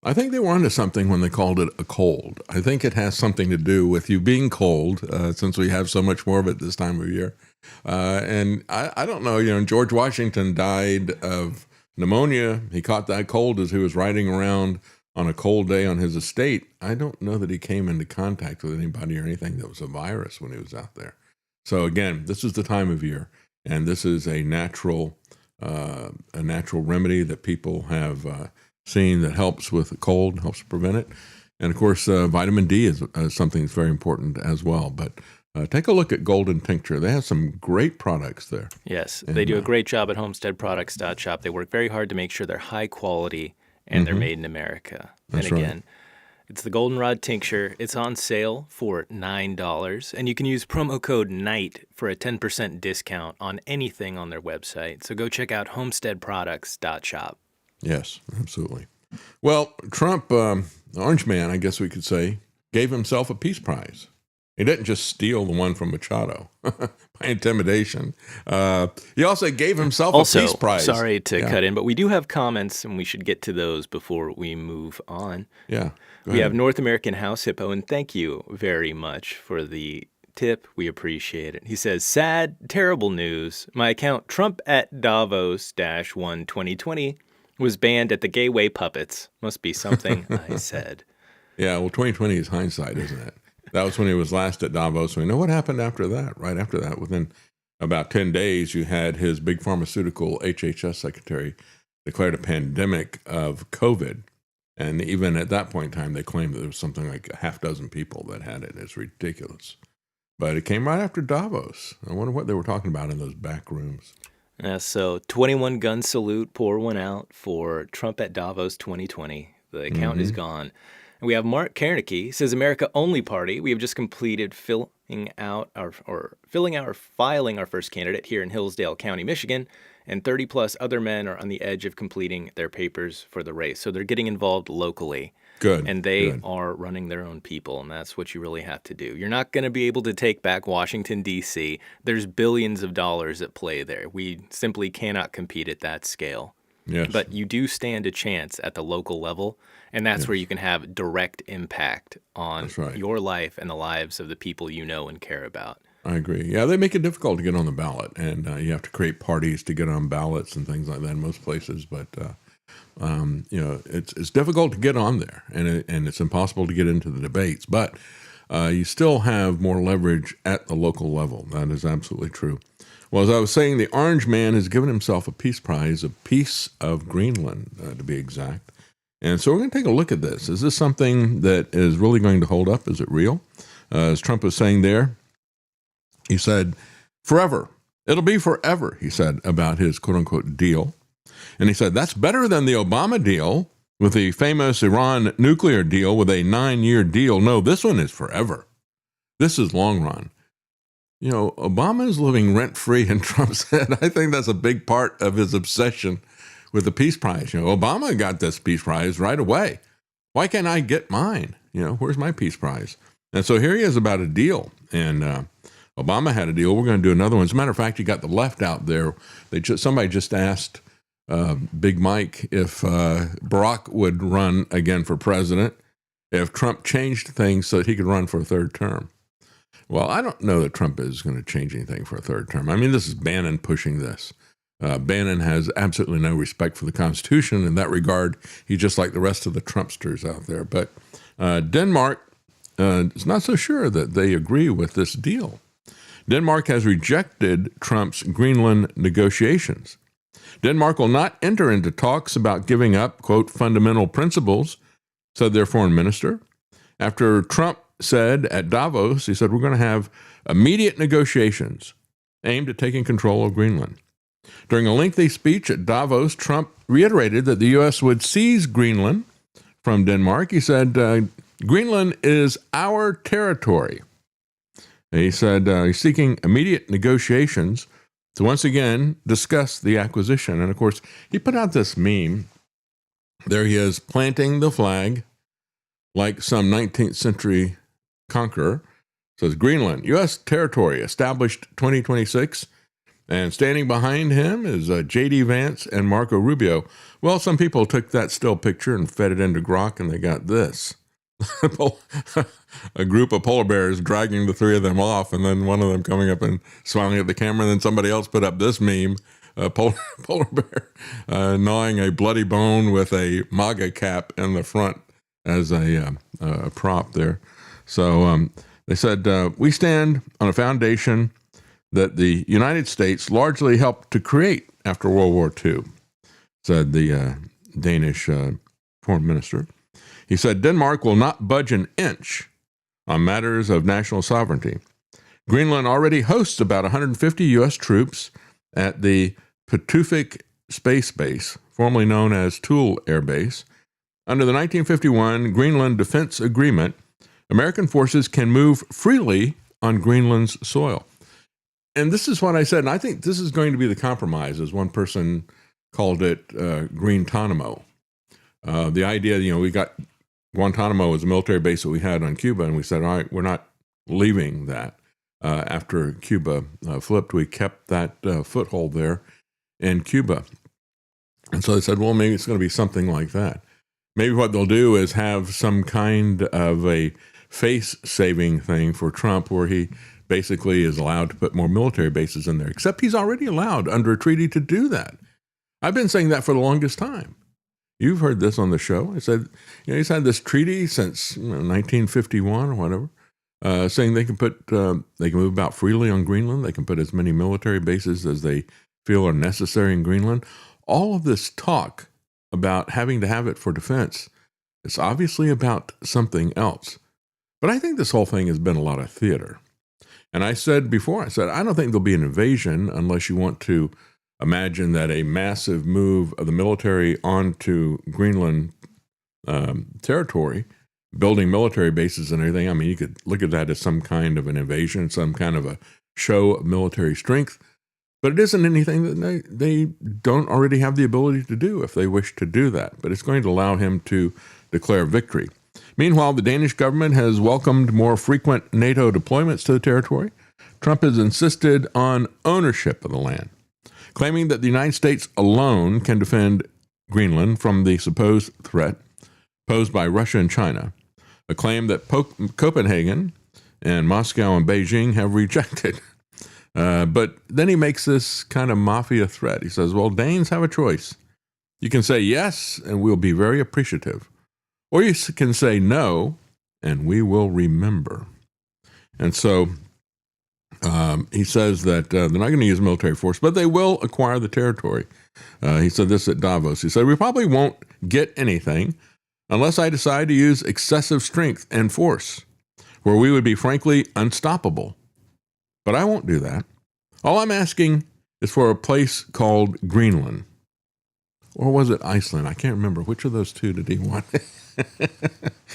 I think they were onto something when they called it a cold. I think it has something to do with you being cold, since we have so much more of it this time of year. And I don't know, George Washington died of pneumonia. He caught that cold as he was riding around on a cold day on his estate. I don't know that he came into contact with anybody or anything that was a virus when he was out there. So again, this is the time of year, and this is a natural remedy that people have seen that helps with the cold, helps prevent it. And of course, vitamin D is something that's very important as well. But take a look at Golden Tincture. They have some great products there. Yes, they do a great job at HomesteadProducts.shop. They work very hard to make sure they're high quality and they're made in America. That's and again, right. It's the Goldenrod Tincture. It's on sale for $9, and you can use promo code NIGHT for a 10% discount on anything on their website. So go check out HomesteadProducts.shop. Yes, absolutely. Well, Trump, the Orange Man, I guess we could say, gave himself a peace prize. He didn't just steal the one from Machado by intimidation. He also gave himself a peace prize. Sorry to cut in, but we do have comments, and we should get to those before we move on. Yeah. We have North American House Hippo, and thank you very much for the tip. We appreciate it. He says, sad, terrible news. My account, Trump at Davos-1 2020, was banned at the Gateway Puppets. Must be something I said. Yeah, well, 2020 is hindsight, isn't it? That was when he was last at Davos. We know what happened after that. Right after that, within about 10 days, you had his big pharmaceutical HHS secretary declared a pandemic of COVID. And even at that point in time, they claimed that there was something like a half dozen people that had it. It's ridiculous. But it came right after Davos. I wonder what they were talking about in those back rooms. So 21 gun salute, pour one out for Trump at Davos 2020. The account is gone. And we have Mark Kernicki, says America Only Party. We have just completed filing our first candidate here in Hillsdale County, Michigan. and 30 plus other men are on the edge of completing their papers for the race. So they're getting involved locally. Good. And they good. are running their own people, and that's what you really have to do. You're not going to be able to take back Washington, D.C. There's billions of dollars at play there. We simply cannot compete at that scale. Yes. But you do stand a chance at the local level, and that's where you can have direct impact on your life and the lives of the people you know and care about. I agree. Yeah, they make it difficult to get on the ballot, and you have to create parties to get on ballots and things like that in most places. But it's difficult to get on there, and it's impossible to get into the debates. But you still have more leverage at the local level. That is absolutely true. Well, as I was saying, the Orange Man has given himself a peace prize, a piece of Greenland, to be exact. And so we're going to take a look at this. Is this something that is really going to hold up? Is it real? As Trump was saying there, he said, forever. It'll be forever, he said, about his quote-unquote deal. And he said, that's better than the Obama deal with the famous Iran nuclear deal with a 9-year deal. No, this one is forever. This is long run. You know, Obama is living rent-free in Trump's head. I think that's a big part of his obsession with the Peace Prize. You know, Obama got this Peace Prize right away. Why can't I get mine? You know, where's my Peace Prize? And so here he is about a deal. And Obama had a deal. We're going to do another one. As a matter of fact, you got the left out there. Somebody just asked Big Mike if Barack would run again for president if Trump changed things so that he could run for a third term. Well, I don't know that Trump is going to change anything for a third term. I mean, this is Bannon pushing this. Bannon has absolutely no respect for the Constitution. In that regard, he's just like the rest of the Trumpsters out there. But Denmark is not so sure that they agree with this deal. Denmark has rejected Trump's Greenland negotiations. Denmark will not enter into talks about giving up, quote, fundamental principles, said their foreign minister. After Trump said at Davos, he said, we're going to have immediate negotiations aimed at taking control of Greenland. During a lengthy speech at Davos, Trump reiterated that the U.S. would seize Greenland from Denmark. He said, Greenland is our territory. He said he's seeking immediate negotiations to once again discuss the acquisition. And of course, he put out this meme. There he is planting the flag like some 19th century conqueror. It says Greenland, U.S. territory, established 2026. And standing behind him is J.D. Vance and Marco Rubio. Well, some people took that still picture and fed it into Grok, and they got this. A group of polar bears dragging the three of them off, and then one of them coming up and smiling at the camera. And then somebody else put up this meme, a polar bear gnawing a bloody bone with a MAGA cap in the front as a prop there. So they said, we stand on a foundation that the United States largely helped to create after World War II, said the Danish foreign minister. He said, Denmark will not budge an inch on matters of national sovereignty. Greenland already hosts about 150 U.S. troops at the Pituffik Space Base, formerly known as Thule Air Base. Under the 1951 Greenland Defense Agreement, American forces can move freely on Greenland's soil. And this is what I said, and I think this is going to be the compromise, as one person called it, Green-tanamo. The idea, we got Guantanamo as a military base that we had on Cuba, and we said, all right, we're not leaving that. After Cuba flipped, we kept that foothold there in Cuba. And so they said, well, maybe it's going to be something like that. Maybe what they'll do is have some kind of a face-saving thing for Trump where he basically is allowed to put more military bases in there, except he's already allowed under a treaty to do that. I've been saying that for the longest time. You've heard this on the show. I said, he's had this treaty since 1951 or whatever, saying they can move about freely on Greenland. They can put as many military bases as they feel are necessary in Greenland. All of this talk about having to have it for defense, it's obviously about something else. But I think this whole thing has been a lot of theater. And I said before, I don't think there'll be an invasion unless you want to imagine that a massive move of the military onto Greenland territory, building military bases and everything. I mean, you could look at that as some kind of an invasion, some kind of a show of military strength. But it isn't anything that they don't already have the ability to do if they wish to do that. But it's going to allow him to declare victory. Meanwhile, the Danish government has welcomed more frequent NATO deployments to the territory. Trump has insisted on ownership of the land, claiming that the United States alone can defend Greenland from the supposed threat posed by Russia and China, a claim that Copenhagen and Moscow and Beijing have rejected. But then he makes this kind of mafia threat. He says, well, Danes have a choice. You can say yes, and we'll be very appreciative. Or you can say no, and we will remember. And so he says that they're not going to use military force, but they will acquire the territory. He said this at Davos. He said, we probably won't get anything unless I decide to use excessive strength and force, where we would be frankly unstoppable. But I won't do that. All I'm asking is for a place called Greenland. Or was it Iceland? I can't remember. Which of those two did he want?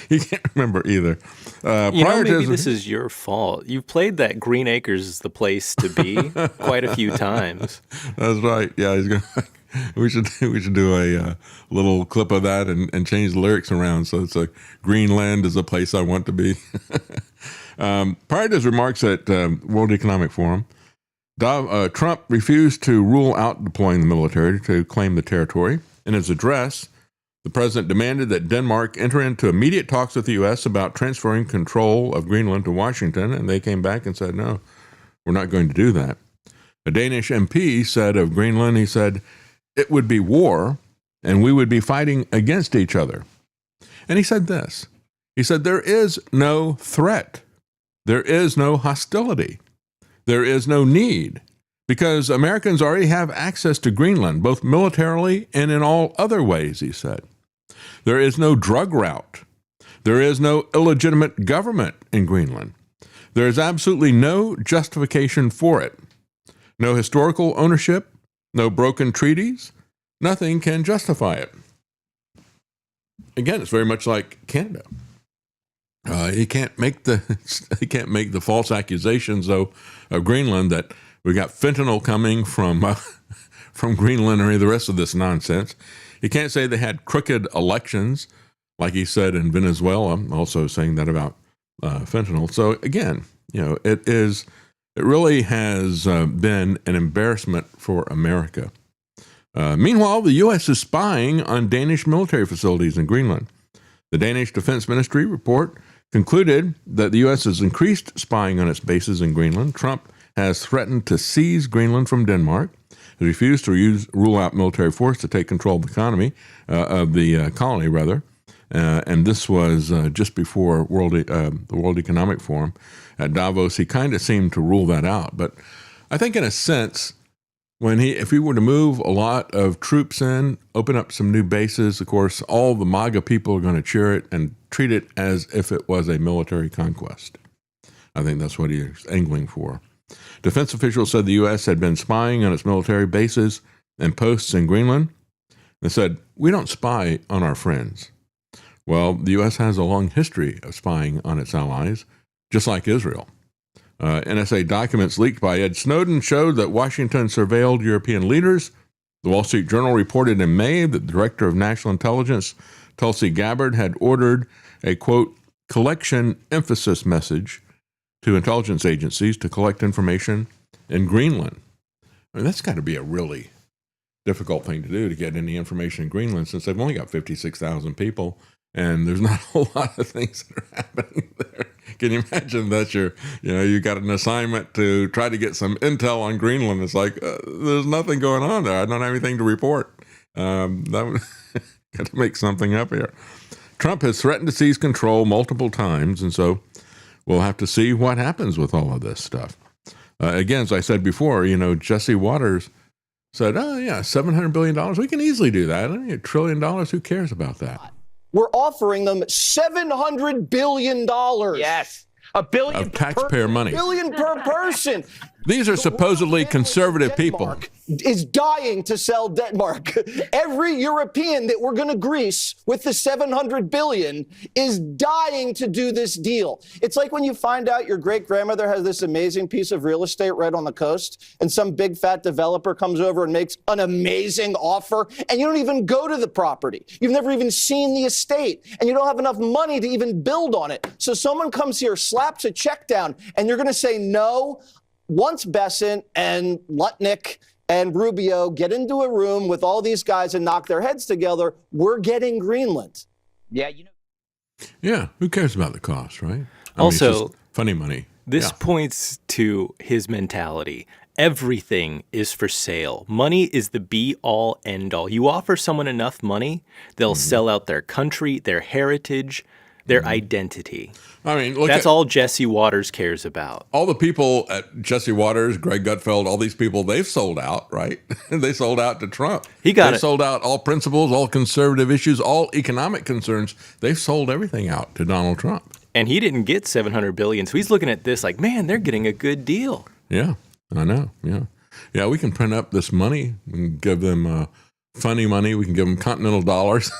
He can't remember either. Maybe this is your fault. You've played that Green Acres is the place to be quite a few times. That's right. Yeah, he's gonna. We should do a little clip of that and change the lyrics around. So it's like Greenland is a place I want to be. Prior to his remarks at World Economic Forum, Trump refused to rule out deploying the military to claim the territory. In his address, the president demanded that Denmark enter into immediate talks with the U.S. about transferring control of Greenland to Washington, and they came back and said, no, we're not going to do that. A Danish MP said of Greenland, he said, it would be war, and we would be fighting against each other. And he said this. He said, there is no threat. There is no hostility. There is no need, because Americans already have access to Greenland, both militarily and in all other ways, he said. There is no drug route. There is no illegitimate government in Greenland. There is absolutely no justification for it. No historical ownership, no broken treaties, nothing can justify it. Again, it's very much like Canada. He can't make the false accusations, though, of Greenland that we got fentanyl coming from Greenland or any of the rest of this nonsense. He can't say they had crooked elections, like he said in Venezuela, also saying that about fentanyl. So again, it really has been an embarrassment for America. Meanwhile, the U.S. is spying on Danish military facilities in Greenland. The Danish Defense Ministry report concluded that the U.S. has increased spying on its bases in Greenland. Trump has threatened to seize Greenland from Denmark, has refused to rule out military force to take control of the colony, and this was just before the World Economic Forum at Davos. He kind of seemed to rule that out. But I think in a sense, if he were to move a lot of troops in, open up some new bases, of course, all the MAGA people are going to cheer it and treat it as if it was a military conquest. I think that's what he's angling for. Defense officials said the U.S. had been spying on its military bases and posts in Greenland. They said, we don't spy on our friends. Well, the U.S. has a long history of spying on its allies, just like Israel. NSA documents leaked by Ed Snowden showed that Washington surveilled European leaders. The Wall Street Journal reported in May that the Director of National Intelligence, Tulsi Gabbard, had ordered a, quote, collection emphasis message to intelligence agencies to collect information in Greenland. I mean, that's got to be a really difficult thing to do, to get any information in Greenland, since they've only got 56,000 people, and there's not a whole lot of things that are happening there. Can you imagine that you got an assignment to try to get some intel on Greenland? It's like, there's nothing going on there. I don't have anything to report. That would got to make something up here. Trump has threatened to seize control multiple times, and so we'll have to see what happens with all of this stuff. Again, as I said before, Jesse Waters said, $700 billion, we can easily do that. $1 trillion, who cares about that? We're offering them $700 billion. Yes. $1 billion of taxpayer money. $1 billion per person. These are supposedly conservative people. Is dying to sell Denmark. Every European that we're going to grease with the $700 billion is dying to do this deal. It's like when you find out your great grandmother has this amazing piece of real estate right on the coast, and some big fat developer comes over and makes an amazing offer, and you don't even go to the property. You've never even seen the estate, and you don't have enough money to even build on it. So someone comes here, slaps a check down, and you're going to say no. Once Bessent and Lutnick and Rubio get into a room with all these guys and knock their heads together, we're getting Greenland. Yeah, Yeah, who cares about the cost, right? Also, it's just funny money. This points to his mentality. Everything is for sale. Money is the be-all, end-all. You offer someone enough money, they'll sell out their country, their heritage, their identity. I mean, that's all Jesse Waters cares about. All the people at Jesse Waters, Greg Gutfeld, all these people, they've sold out, right? They sold out to Trump. They sold out all principles, all conservative issues, all economic concerns. They've sold everything out to Donald Trump. And he didn't get $700 billion, so he's looking at this like, man, they're getting a good deal. Yeah, I know. Yeah, we can print up this money. We can give them funny money. We can give them continental dollars.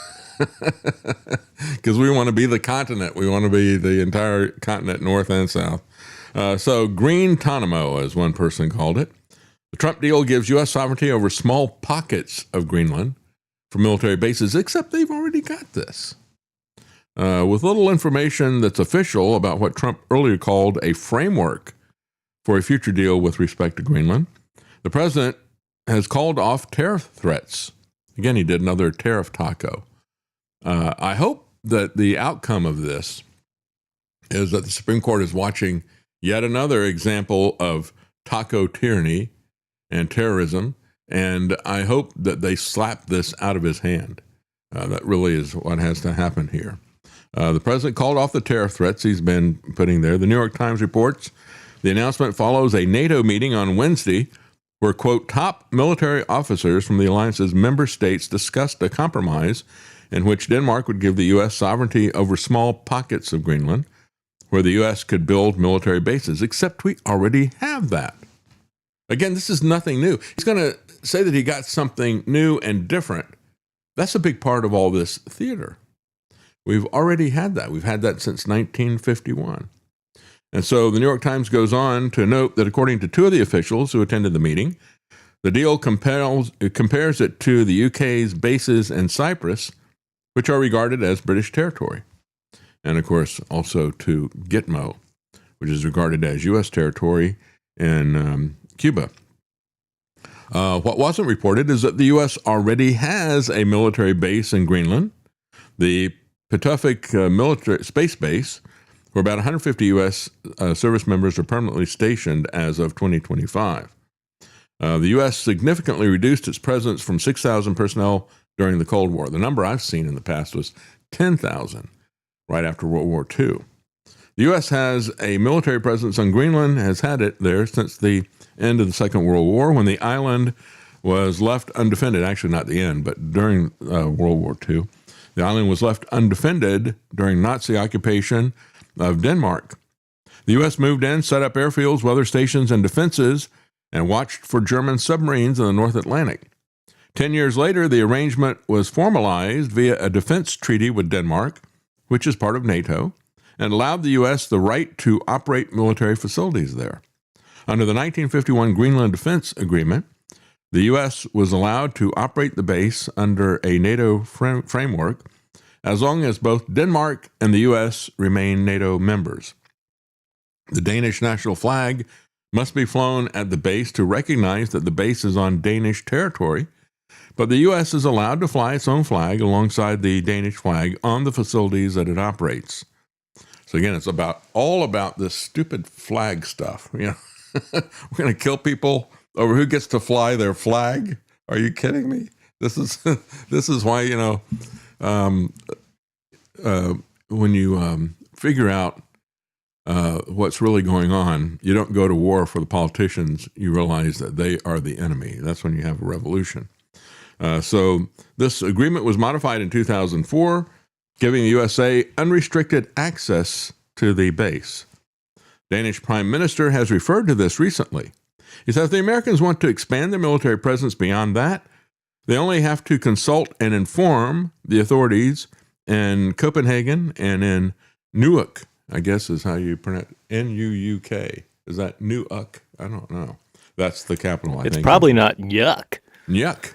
Because we want to be the continent. We want to be the entire continent, north and south. So Green-tonimo, as one person called it. The Trump deal gives U.S. sovereignty over small pockets of Greenland for military bases, except they've already got this. With little information that's official about what Trump earlier called a framework for a future deal with respect to Greenland, the president has called off tariff threats. Again, he did another tariff taco. I hope that the outcome of this is that the Supreme Court is watching yet another example of taco tyranny and terrorism, and I hope that they slap this out of his hand. That really is what has to happen here. The president called off the tariff threats he's been putting there. The New York Times reports the announcement follows a NATO meeting on Wednesday where, quote, top military officers from the alliance's member states discussed a compromise in which Denmark would give the U.S. sovereignty over small pockets of Greenland, where the U.S. could build military bases, except we already have that. Again, this is nothing new. He's going to say that he got something new and different. That's a big part of all this theater. We've already had that. We've had that since 1951. And so the New York Times goes on to note that according to two of the officials who attended the meeting, the deal compares it to the UK's bases in Cyprus, which are regarded as British territory. And, of course, also to Gitmo, which is regarded as U.S. territory in Cuba. What wasn't reported is that the U.S. already has a military base in Greenland, the Pituffik military space base, where about 150 U.S. Service members are permanently stationed as of 2025. The U.S. significantly reduced its presence from 6,000 personnel during the Cold War. The number I've seen in the past was 10,000 right after World War II. The U.S. has a military presence on Greenland, has had it there since the end of the Second World War, when the island was left undefended. Actually, not the end, but during World War II. The island was left undefended during Nazi occupation of Denmark. The U.S. moved in, set up airfields, weather stations, and defenses, and watched for German submarines in the North Atlantic. 10 years later, the arrangement was formalized via a defense treaty with Denmark, which is part of NATO, and allowed the U.S. the right to operate military facilities there. Under the 1951 Greenland Defense Agreement, the U.S. was allowed to operate the base under a NATO framework as long as both Denmark and the U.S. remain NATO members. The Danish national flag must be flown at the base to recognize that the base is on Danish territory, but the U.S. is allowed to fly its own flag alongside the Danish flag on the facilities that it operates. So again, it's all about this stupid flag stuff. You know, we're going to kill people over who gets to fly their flag. Are you kidding me? This is why, you know, when you figure out what's really going on, you don't go to war for the politicians. You realize that they are the enemy. That's when you have a revolution. So this agreement was modified in 2004, giving the USA unrestricted access to the base. Danish Prime Minister has referred to this recently. He says the Americans want to expand their military presence beyond that. They only have to consult and inform the authorities in Copenhagen and in Nuuk, I guess is how you pronounce it. N-U-U-K. Is that Nuuk? I don't know. That's the capital, I think. It's probably not yuck. Yuck.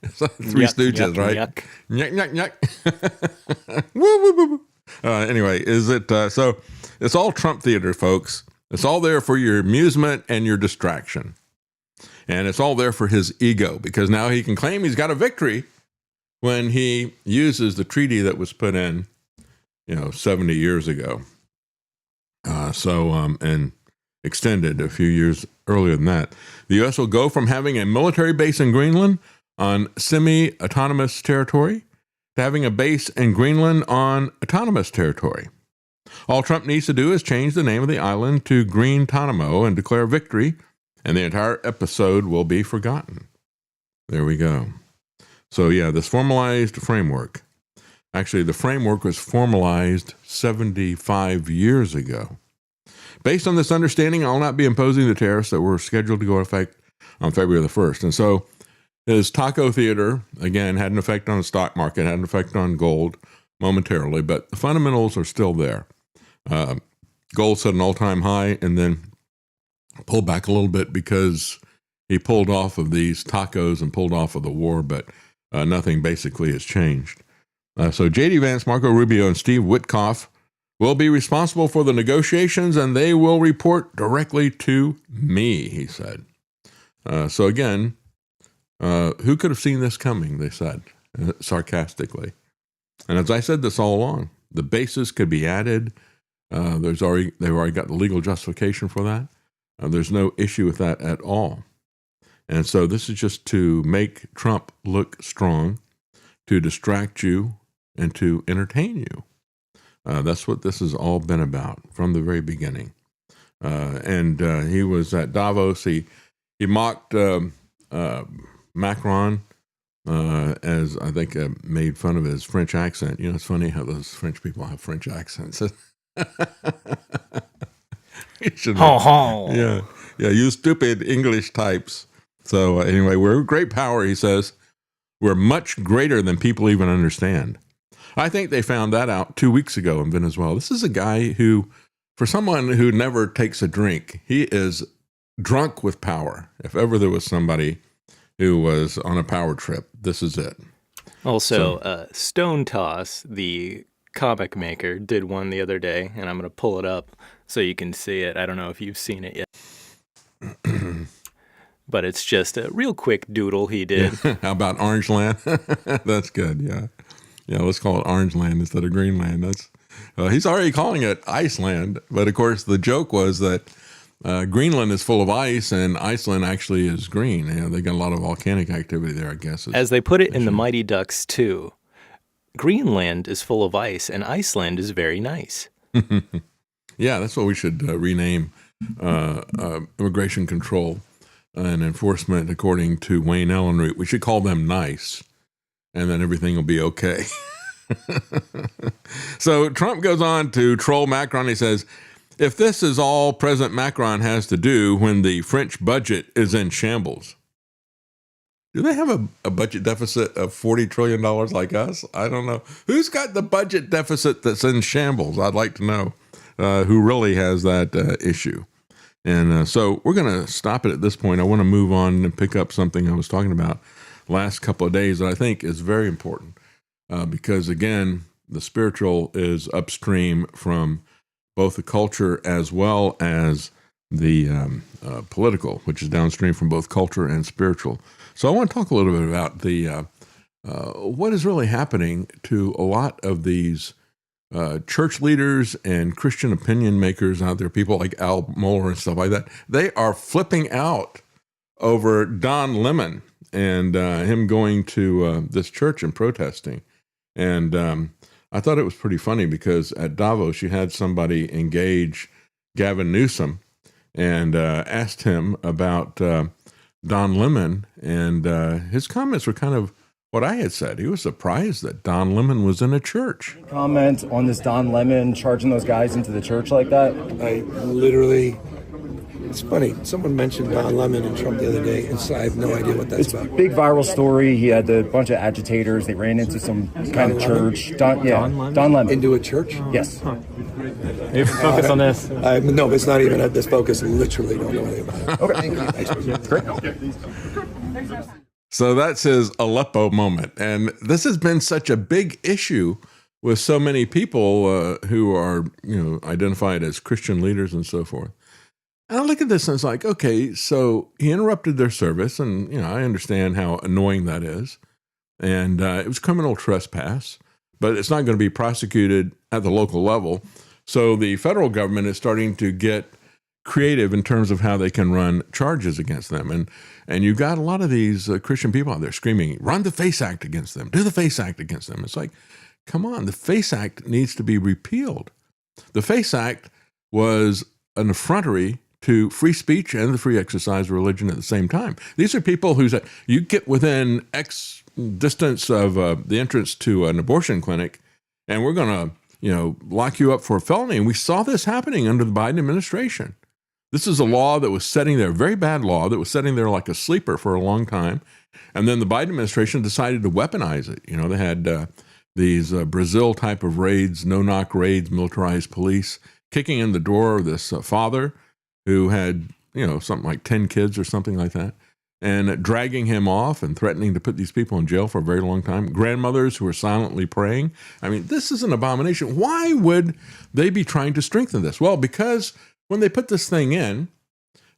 It's like Three Stooges, yuck, right? yuck. Yuck, yuck. Woo, woo, woo, woo. Anyway, is it so it's all Trump theater, folks. It's all there for your amusement and your distraction. And it's all there for his ego, because now he can claim he's got a victory when he uses the treaty that was put in, 70 years ago. And extended a few years earlier than that. The U.S. will go from having a military base in Greenland on semi-autonomous territory to having a base in Greenland on autonomous territory. All Trump needs to do is change the name of the island to Green-Tanamo and declare victory, and the entire episode will be forgotten. There we go. So yeah, this formalized framework. Actually, the framework was formalized 75 years ago. Based on this understanding, I'll not be imposing the tariffs that were scheduled to go into effect on February the 1st. And so his taco theater, again, had an effect on the stock market, had an effect on gold momentarily, but the fundamentals are still there. Gold set an all-time high and then pulled back a little bit because he pulled off of these tacos and pulled off of the war, but nothing basically has changed. So J.D. Vance, Marco Rubio, and Steve Witkoff will be responsible for the negotiations, and they will report directly to me, he said. So again, who could have seen this coming, they said, sarcastically. And as I said this all along, the bases could be added. They've already got the legal justification for that. There's no issue with that at all. And so this is just to make Trump look strong, to distract you, and to entertain you. That's what this has all been about from the very beginning. And he was at Davos. He mocked Macron, as I think made fun of his French accent. It's funny how those French people have French accents. Yeah, you stupid English types. So anyway, we're a great power, he says. We're much greater than people even understand. I think they found that out 2 weeks ago in Venezuela. This is a guy who, for someone who never takes a drink, he is drunk with power. If ever there was somebody who was on a power trip, this is it. Also, Stone Toss, the comic maker, did one the other day, and I'm going to pull it up so you can see it. I don't know if you've seen it yet. But it's just a real quick doodle he did. Yeah. How about Orange Land? That's good, yeah. Yeah, let's call it Orange Land instead of Greenland. That's he's already calling it Iceland. But, of course, the joke was that Greenland is full of ice and Iceland actually is green. They got a lot of volcanic activity there, I guess. As they put it in the Mighty Ducks 2, Greenland is full of ice and Iceland is very nice. Yeah, that's what we should rename immigration control and enforcement according to Wayne Allen Root. We should call them nice, and then everything will be okay. So Trump goes on to troll Macron. He says, if this is all President Macron has to do when the French budget is in shambles. Do they have a budget deficit of $40 trillion like us? I don't know. Who's got the budget deficit that's in shambles? I'd like to know who really has that issue. And so we're going to stop it at this point. I want to move on and pick up something I was talking about last couple of days that I think is very important because, again, the spiritual is upstream from both the culture as well as the political, which is downstream from both culture and spiritual. So I want to talk a little bit about the what is really happening to a lot of these church leaders and Christian opinion makers out there, people like Al Mohler and stuff like that. They are flipping out over Don Lemon and him going to this church and protesting. And I thought it was pretty funny because at Davos, you had somebody engage Gavin Newsom and asked him about Don Lemon, and his comments were kind of what I had said. He was surprised that Don Lemon was in a church. Comment on this Don Lemon charging those guys into the church like that? I literally It's funny. Someone mentioned Don Lemon and Trump the other day, and so I have no idea what that's It's about. a big viral story. He had a bunch of agitators. They ran into some kind of church. Don Lemon. Into a church? Yes. Maybe focus on this. No, but it's not even at this focus. I literally don't know anything about it. Okay. Great. So that's his Aleppo moment. And this has been such a big issue with so many people who are, identified as Christian leaders and so forth. And I look at this and it's like, okay, so he interrupted their service, and I understand how annoying that is. And it was criminal trespass, but it's not going to be prosecuted at the local level. So the federal government is starting to get creative in terms of how they can run charges against them. And you've got a lot of these Christian people out there screaming, run the FACE Act against them, do the FACE Act against them. It's like, come on, the FACE Act needs to be repealed. The FACE Act was an effrontery to free speech and the free exercise of religion at the same time. These are people who say, you get within X distance of the entrance to an abortion clinic, and we're going to, lock you up for a felony. And we saw this happening under the Biden administration. This is a law that was sitting there, a very bad law that was sitting there like a sleeper for a long time. And then the Biden administration decided to weaponize it. They had these Brazil type of raids, no-knock raids, militarized police, kicking in the door of this father who had, something like 10 kids or something like that, and dragging him off and threatening to put these people in jail for a very long time. Grandmothers who were silently praying. I mean, this is an abomination. Why would they be trying to strengthen this? Well, because when they put this thing in,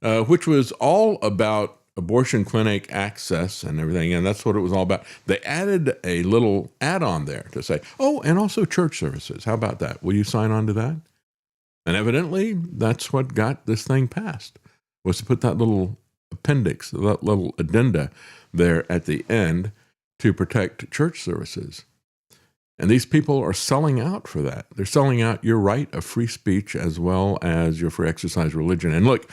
which was all about abortion clinic access and everything, and that's what it was all about, they added a little add-on there to say, oh, and also church services. How about that? Will you sign on to that? And evidently, that's what got this thing passed, was to put that little appendix, that little addenda there at the end to protect church services. And these people are selling out for that. They're selling out your right of free speech as well as your free exercise religion. And look,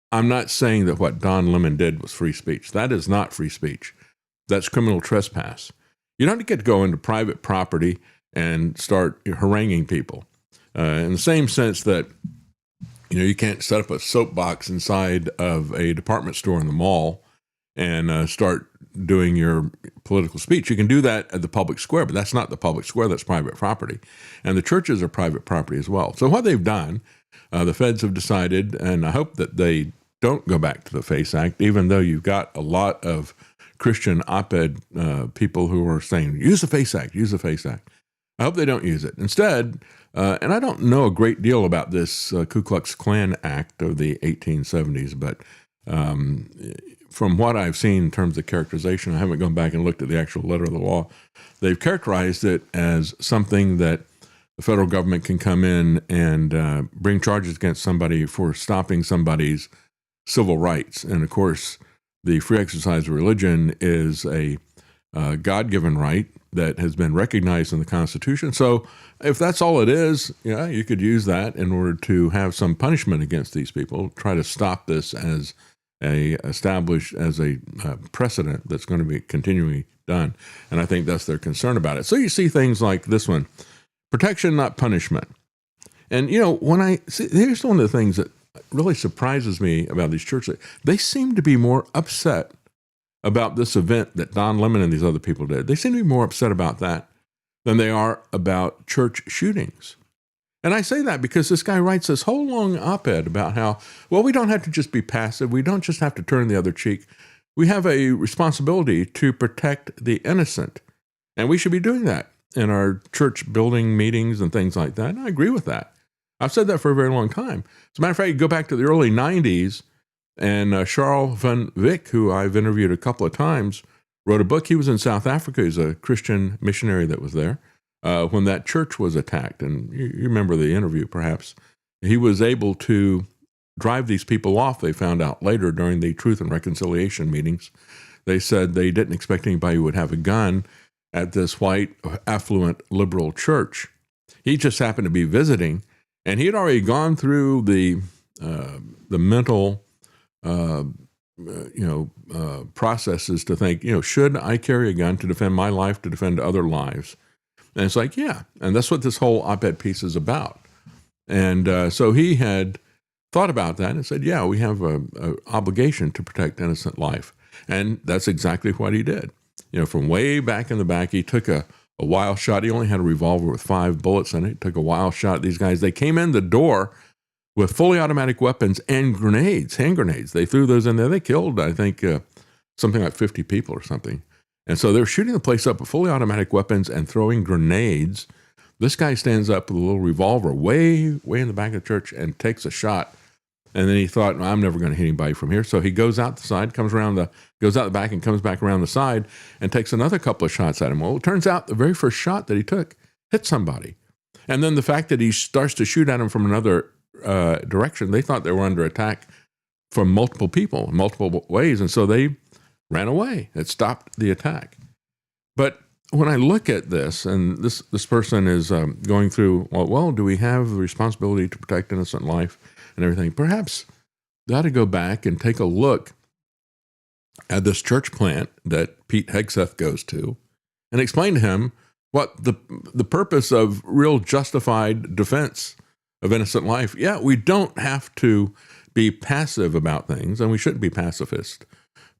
I'm not saying that what Don Lemon did was free speech. That is not free speech. That's criminal trespass. You don't get to go into private property and start haranguing people. In the same sense that, you can't set up a soapbox inside of a department store in the mall and start doing your political speech. You can do that at the public square, but that's not the public square. That's private property. And the churches are private property as well. So what they've done, the feds have decided, and I hope that they don't go back to the FACE Act, even though you've got a lot of Christian op-ed people who are saying, use the FACE Act, use the FACE Act. I hope they don't use it. Instead, and I don't know a great deal about this Ku Klux Klan Act of the 1870s, but from what I've seen in terms of characterization, I haven't gone back and looked at the actual letter of the law. They've characterized it as something that the federal government can come in and bring charges against somebody for stopping somebody's civil rights. And of course, the free exercise of religion is a God-given right that has been recognized in the Constitution. So if that's all it is, you could use that in order to have some punishment against these people, try to stop this as established as a precedent that's going to be continually done. And I think that's their concern about it. So you see things like this one, protection, not punishment. And, when I see, here's one of the things that really surprises me about these churches. They seem to be more upset about this event that Don Lemon and these other people did. They seem to be more upset about that than they are about church shootings. And I say that because this guy writes this whole long op-ed about how, well, we don't have to just be passive. We don't just have to turn the other cheek. We have a responsibility to protect the innocent. And we should be doing that in our church building meetings and things like that. And I agree with that. I've said that for a very long time. As a matter of fact, you go back to the early 90s, and Charles van Wyk, who I've interviewed a couple of times, wrote a book. He was in South Africa. He's a Christian missionary that was there when that church was attacked. And you remember the interview, perhaps. He was able to drive these people off. They found out later during the Truth and Reconciliation meetings. They said they didn't expect anybody would have a gun at this white, affluent, liberal church. He just happened to be visiting, and he had already gone through the mental processes to think, should I carry a gun to defend my life, to defend other lives? And it's like, yeah. And that's what this whole op-ed piece is about. And so he had thought about that and said, yeah, we have a obligation to protect innocent life. And that's exactly what he did. From way back in the back, he took a wild shot. He only had a revolver with 5 bullets in it. He took a wild shot at these guys. They came in the door with fully automatic weapons and grenades, hand grenades. They threw those in there. They killed, I think, something like 50 people or something. And so they're shooting the place up with fully automatic weapons and throwing grenades. This guy stands up with a little revolver way in the back of the church and takes a shot. And then he thought, I'm never going to hit anybody from here. So he goes out the side, goes out the back and comes back around the side and takes another couple of shots at him. Well, it turns out the very first shot that he took hit somebody. And then the fact that he starts to shoot at him from another direction, they thought they were under attack from multiple people in multiple ways. And so they ran away. It stopped the attack. But when I look at this, and this person is going through, well, do we have the responsibility to protect innocent life and everything? Perhaps they ought to go back and take a look at this church plant that Pete Hegseth goes to and explain to him what the purpose of real justified defense of innocent life. Yeah, we don't have to be passive about things, and we shouldn't be pacifist.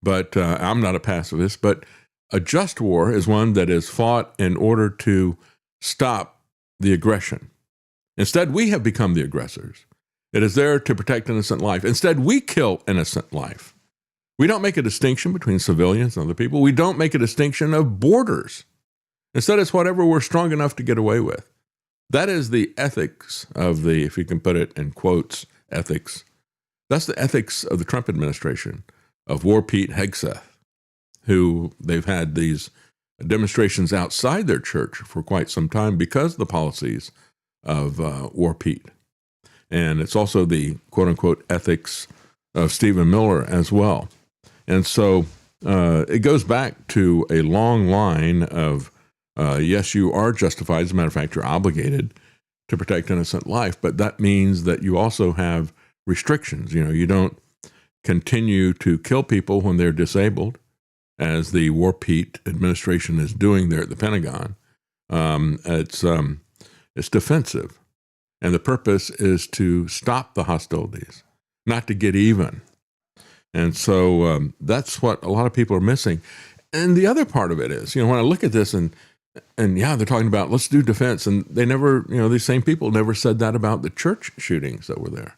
But I'm not a pacifist, but a just war is one that is fought in order to stop the aggression. Instead, we have become the aggressors. It is there to protect innocent life. Instead, we kill innocent life. We don't make a distinction between civilians and other people. We don't make a distinction of borders. Instead, it's whatever we're strong enough to get away with. That is the ethics of the, if you can put it in quotes, ethics. That's the ethics of the Trump administration, of War Pete Hegseth, who they've had these demonstrations outside their church for quite some time because of the policies of War Pete. And it's also the quote-unquote ethics of Stephen Miller as well. And so it goes back to a long line of, yes, you are justified. As a matter of fact, you're obligated to protect innocent life, but that means that you also have restrictions. You don't continue to kill people when they're disabled, as the War Pete administration is doing there at the Pentagon. It's defensive. And the purpose is to stop the hostilities, not to get even. And so that's what a lot of people are missing. And the other part of it is, when I look at this and yeah, they're talking about let's do defense. And they never, these same people never said that about the church shootings that were there.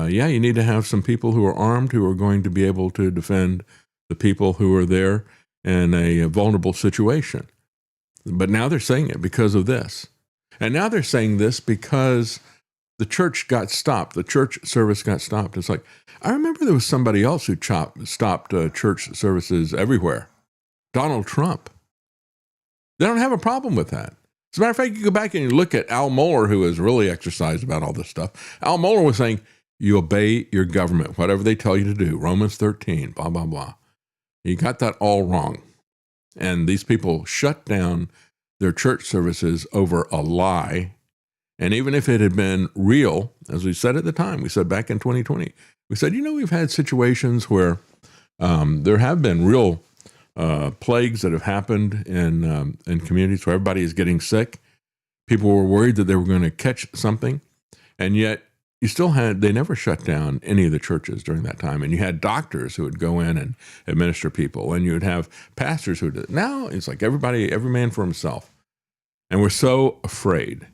Yeah, you need to have some people who are armed, who are going to be able to defend the people who are there in a vulnerable situation. But now they're saying it because of this. And now they're saying this because the church got stopped. The church service got stopped. It's like, I remember there was somebody else who stopped church services everywhere. Donald Trump. They don't have a problem with that. As a matter of fact, you go back and you look at Al Mohler, who has really exercised about all this stuff. Al Mohler was saying, you obey your government, whatever they tell you to do. Romans 13, blah, blah, blah. You got that all wrong. And these people shut down their church services over a lie. And even if it had been real, as we said at the time, we said back in 2020, we said, we've had situations where there have been real plagues that have happened in communities where everybody is getting sick. People were worried that they were going to catch something. And yet they never shut down any of the churches during that time. And you had doctors who would go in and administer people, and you would have pastors who did. Now it's like every man for himself. And we're so afraid.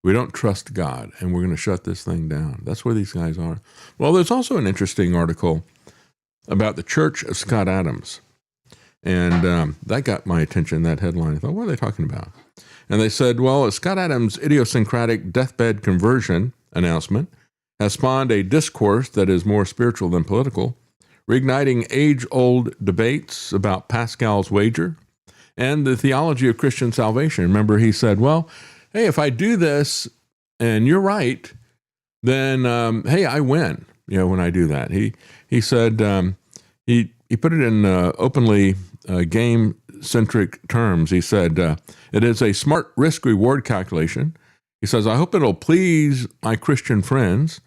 We don't trust God, and we're going to shut this thing down. That's where these guys are. Well, there's also an interesting article about the Church of Scott Adams. And that got my attention, that headline. I thought, what are they talking about? And they said, well, Scott Adams' idiosyncratic deathbed conversion announcement has spawned a discourse that is more spiritual than political, reigniting age-old debates about Pascal's wager and the theology of Christian salvation. Remember, he said, well, hey, if I do this and you're right, then, hey, I win, when I do that. He said, he put it in openly game-centric terms. He said, it is a smart risk-reward calculation. He says, I hope it'll please my Christian friends.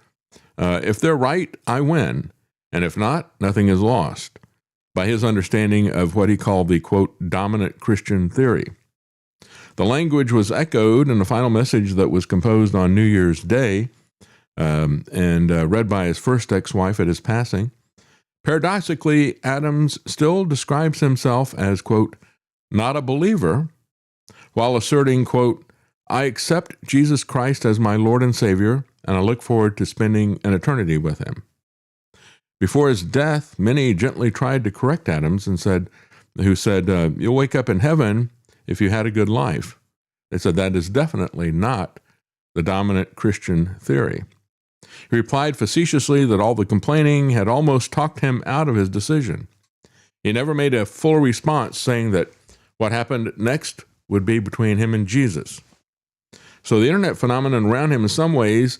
If they're right, I win. And if not, nothing is lost. By his understanding of what he called the, quote, dominant Christian theory. The language was echoed in the final message that was composed on New Year's Day and read by his first ex-wife at his passing. Paradoxically, Adams still describes himself as, quote, not a believer, while asserting, quote, I accept Jesus Christ as my Lord and Savior, and I look forward to spending an eternity with him. Before his death, many gently tried to correct Adams and said, you'll wake up in heaven if you had a good life. They said that is definitely not the dominant Christian theory. He replied facetiously that all the complaining had almost talked him out of his decision. He never made a full response, saying that what happened next would be between him and Jesus. So the internet phenomenon around him in some ways,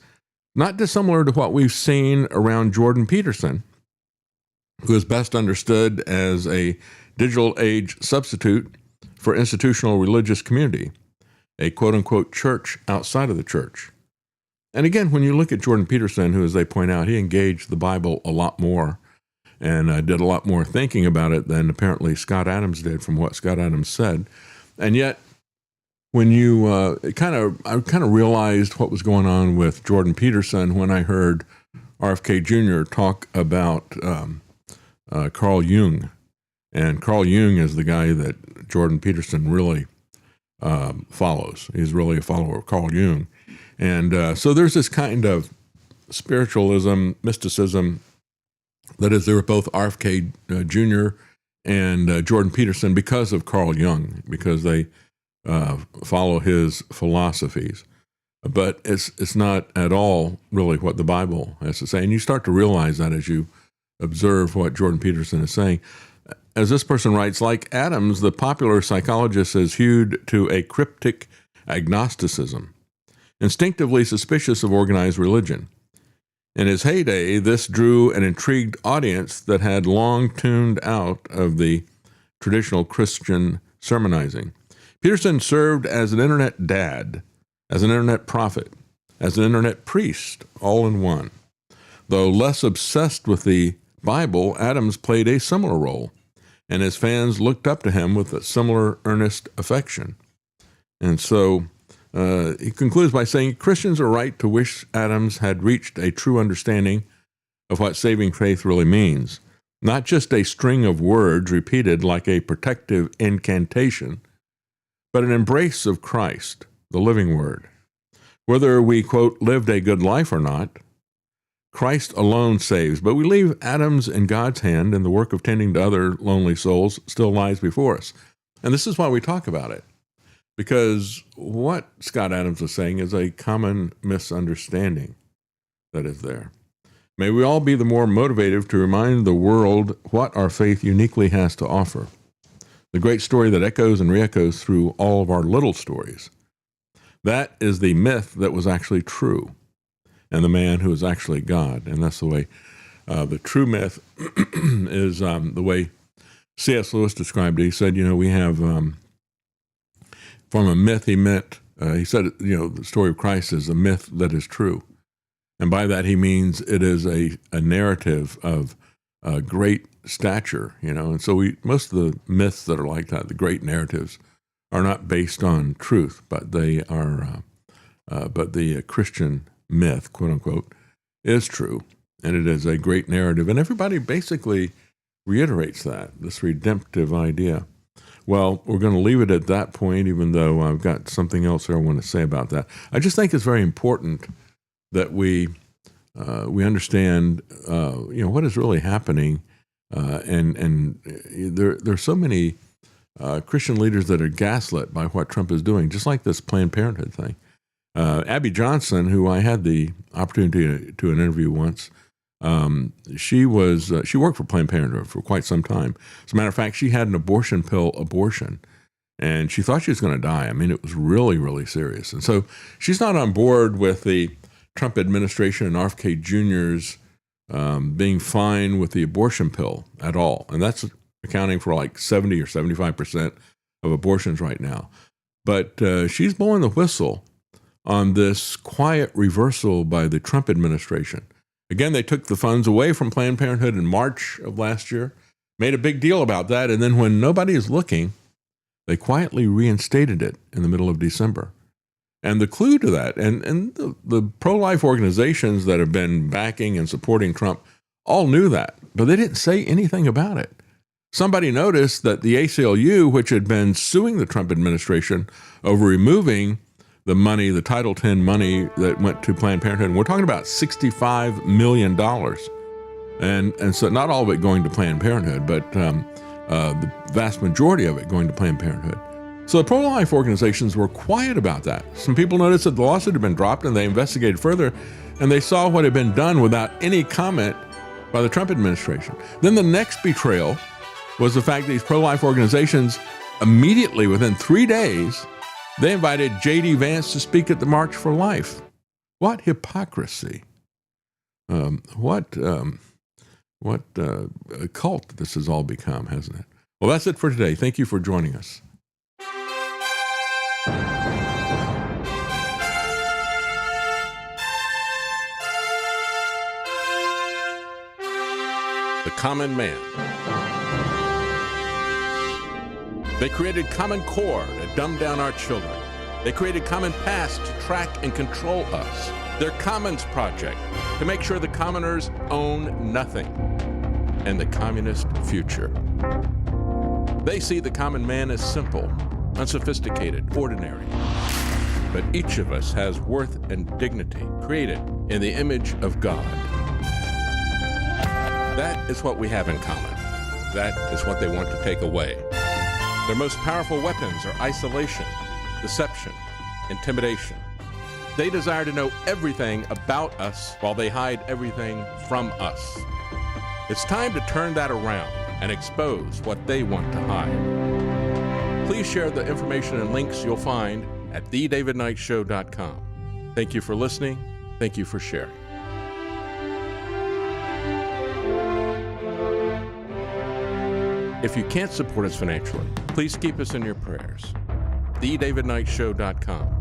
not dissimilar to what we've seen around Jordan Peterson, who is best understood as a digital age substitute for institutional religious community, a quote-unquote church outside of the church. And again, when you look at Jordan Peterson, who, as they point out, he engaged the Bible a lot more and did a lot more thinking about it than apparently Scott Adams did from what Scott Adams said. And yet, when I kind of realized what was going on with Jordan Peterson when I heard RFK Jr. talk about Carl Jung. And Carl Jung is the guy that Jordan Peterson really follows. He's really a follower of Carl Jung. And so there's this kind of spiritualism, mysticism, that is, they were both RFK Jr. and Jordan Peterson because of Carl Jung, because they follow his philosophies. But it's not at all really what the Bible has to say. And you start to realize that as you observe what Jordan Peterson is saying. As this person writes, like Adams, the popular psychologist is hewed to a cryptic agnosticism, instinctively suspicious of organized religion. In his heyday, this drew an intrigued audience that had long tuned out of the traditional Christian sermonizing. Peterson served as an internet dad, as an internet prophet, as an internet priest, all in one. Though less obsessed with the Bible, Adams played a similar role, and his fans looked up to him with a similar earnest affection. And so he concludes by saying, Christians are right to wish Adams had reached a true understanding of what saving faith really means, not just a string of words repeated like a protective incantation, but an embrace of Christ, the living Word. Whether we, quote, lived a good life or not, Christ alone saves, but we leave Adams in God's hand, and the work of tending to other lonely souls still lies before us. And this is why we talk about it, because what Scott Adams was saying is a common misunderstanding that is there. May we all be the more motivated to remind the world what our faith uniquely has to offer. The great story that echoes and re-echoes through all of our little stories. That is the myth that was actually true, and the man who is actually God. And that's the way the true myth is the way C.S. Lewis described it. He said, we have, from a myth, he meant, he said, the story of Christ is a myth that is true. And by that, he means it is a narrative of great stature, And so most of the myths that are like that, the great narratives, are not based on truth, but they are, but the Christian myth, quote unquote, is true, and it is a great narrative, and everybody basically reiterates this redemptive idea. Well, we're going to leave it at that point, even though I've got something else there I want to say about that. I just think it's very important that we understand, what is really happening, and there's so many Christian leaders that are gaslit by what Trump is doing, just like this Planned Parenthood thing. Abby Johnson, who I had the opportunity to interview once, she worked for Planned Parenthood for quite some time. As a matter of fact, she had an abortion pill abortion, and she thought she was going to die. I mean, it was really, really serious. And so she's not on board with the Trump administration and RFK Jr.'s being fine with the abortion pill at all. And that's accounting for like 70 or 75% of abortions right now. But she's blowing the whistle on this quiet reversal by the Trump administration. Again, they took the funds away from Planned Parenthood in March of last year, made a big deal about that, and then when nobody is looking, they quietly reinstated it in the middle of December. And the clue to that, and the pro-life organizations that have been backing and supporting Trump all knew that, but they didn't say anything about it. Somebody noticed that the ACLU, which had been suing the Trump administration over removing the money, the Title X money that went to Planned Parenthood, and we're talking about $65 million. And so not all of it going to Planned Parenthood, but the vast majority of it going to Planned Parenthood. So the pro-life organizations were quiet about that. Some people noticed that the lawsuit had been dropped, and they investigated further, and they saw what had been done without any comment by the Trump administration. Then the next betrayal was the fact that these pro-life organizations immediately, within 3 days, they invited J.D. Vance to speak at the March for Life. What hypocrisy. What a cult this has all become, hasn't it? Well, that's it for today. Thank you for joining us. The Common Man. They created Common Core to dumb down our children. They created Common Pass to track and control us. Their Commons Project to make sure the commoners own nothing. And the communist future. They see the common man as simple, unsophisticated, ordinary. But each of us has worth and dignity, created in the image of God. That is what we have in common. That is what they want to take away. Their most powerful weapons are isolation, deception, intimidation. They desire to know everything about us while they hide everything from us. It's time to turn that around and expose what they want to hide. Please share the information and links you'll find at thedavidknightshow.com. Thank you for listening. Thank you for sharing. If you can't support us financially, please keep us in your prayers. thedavidknightshow.com.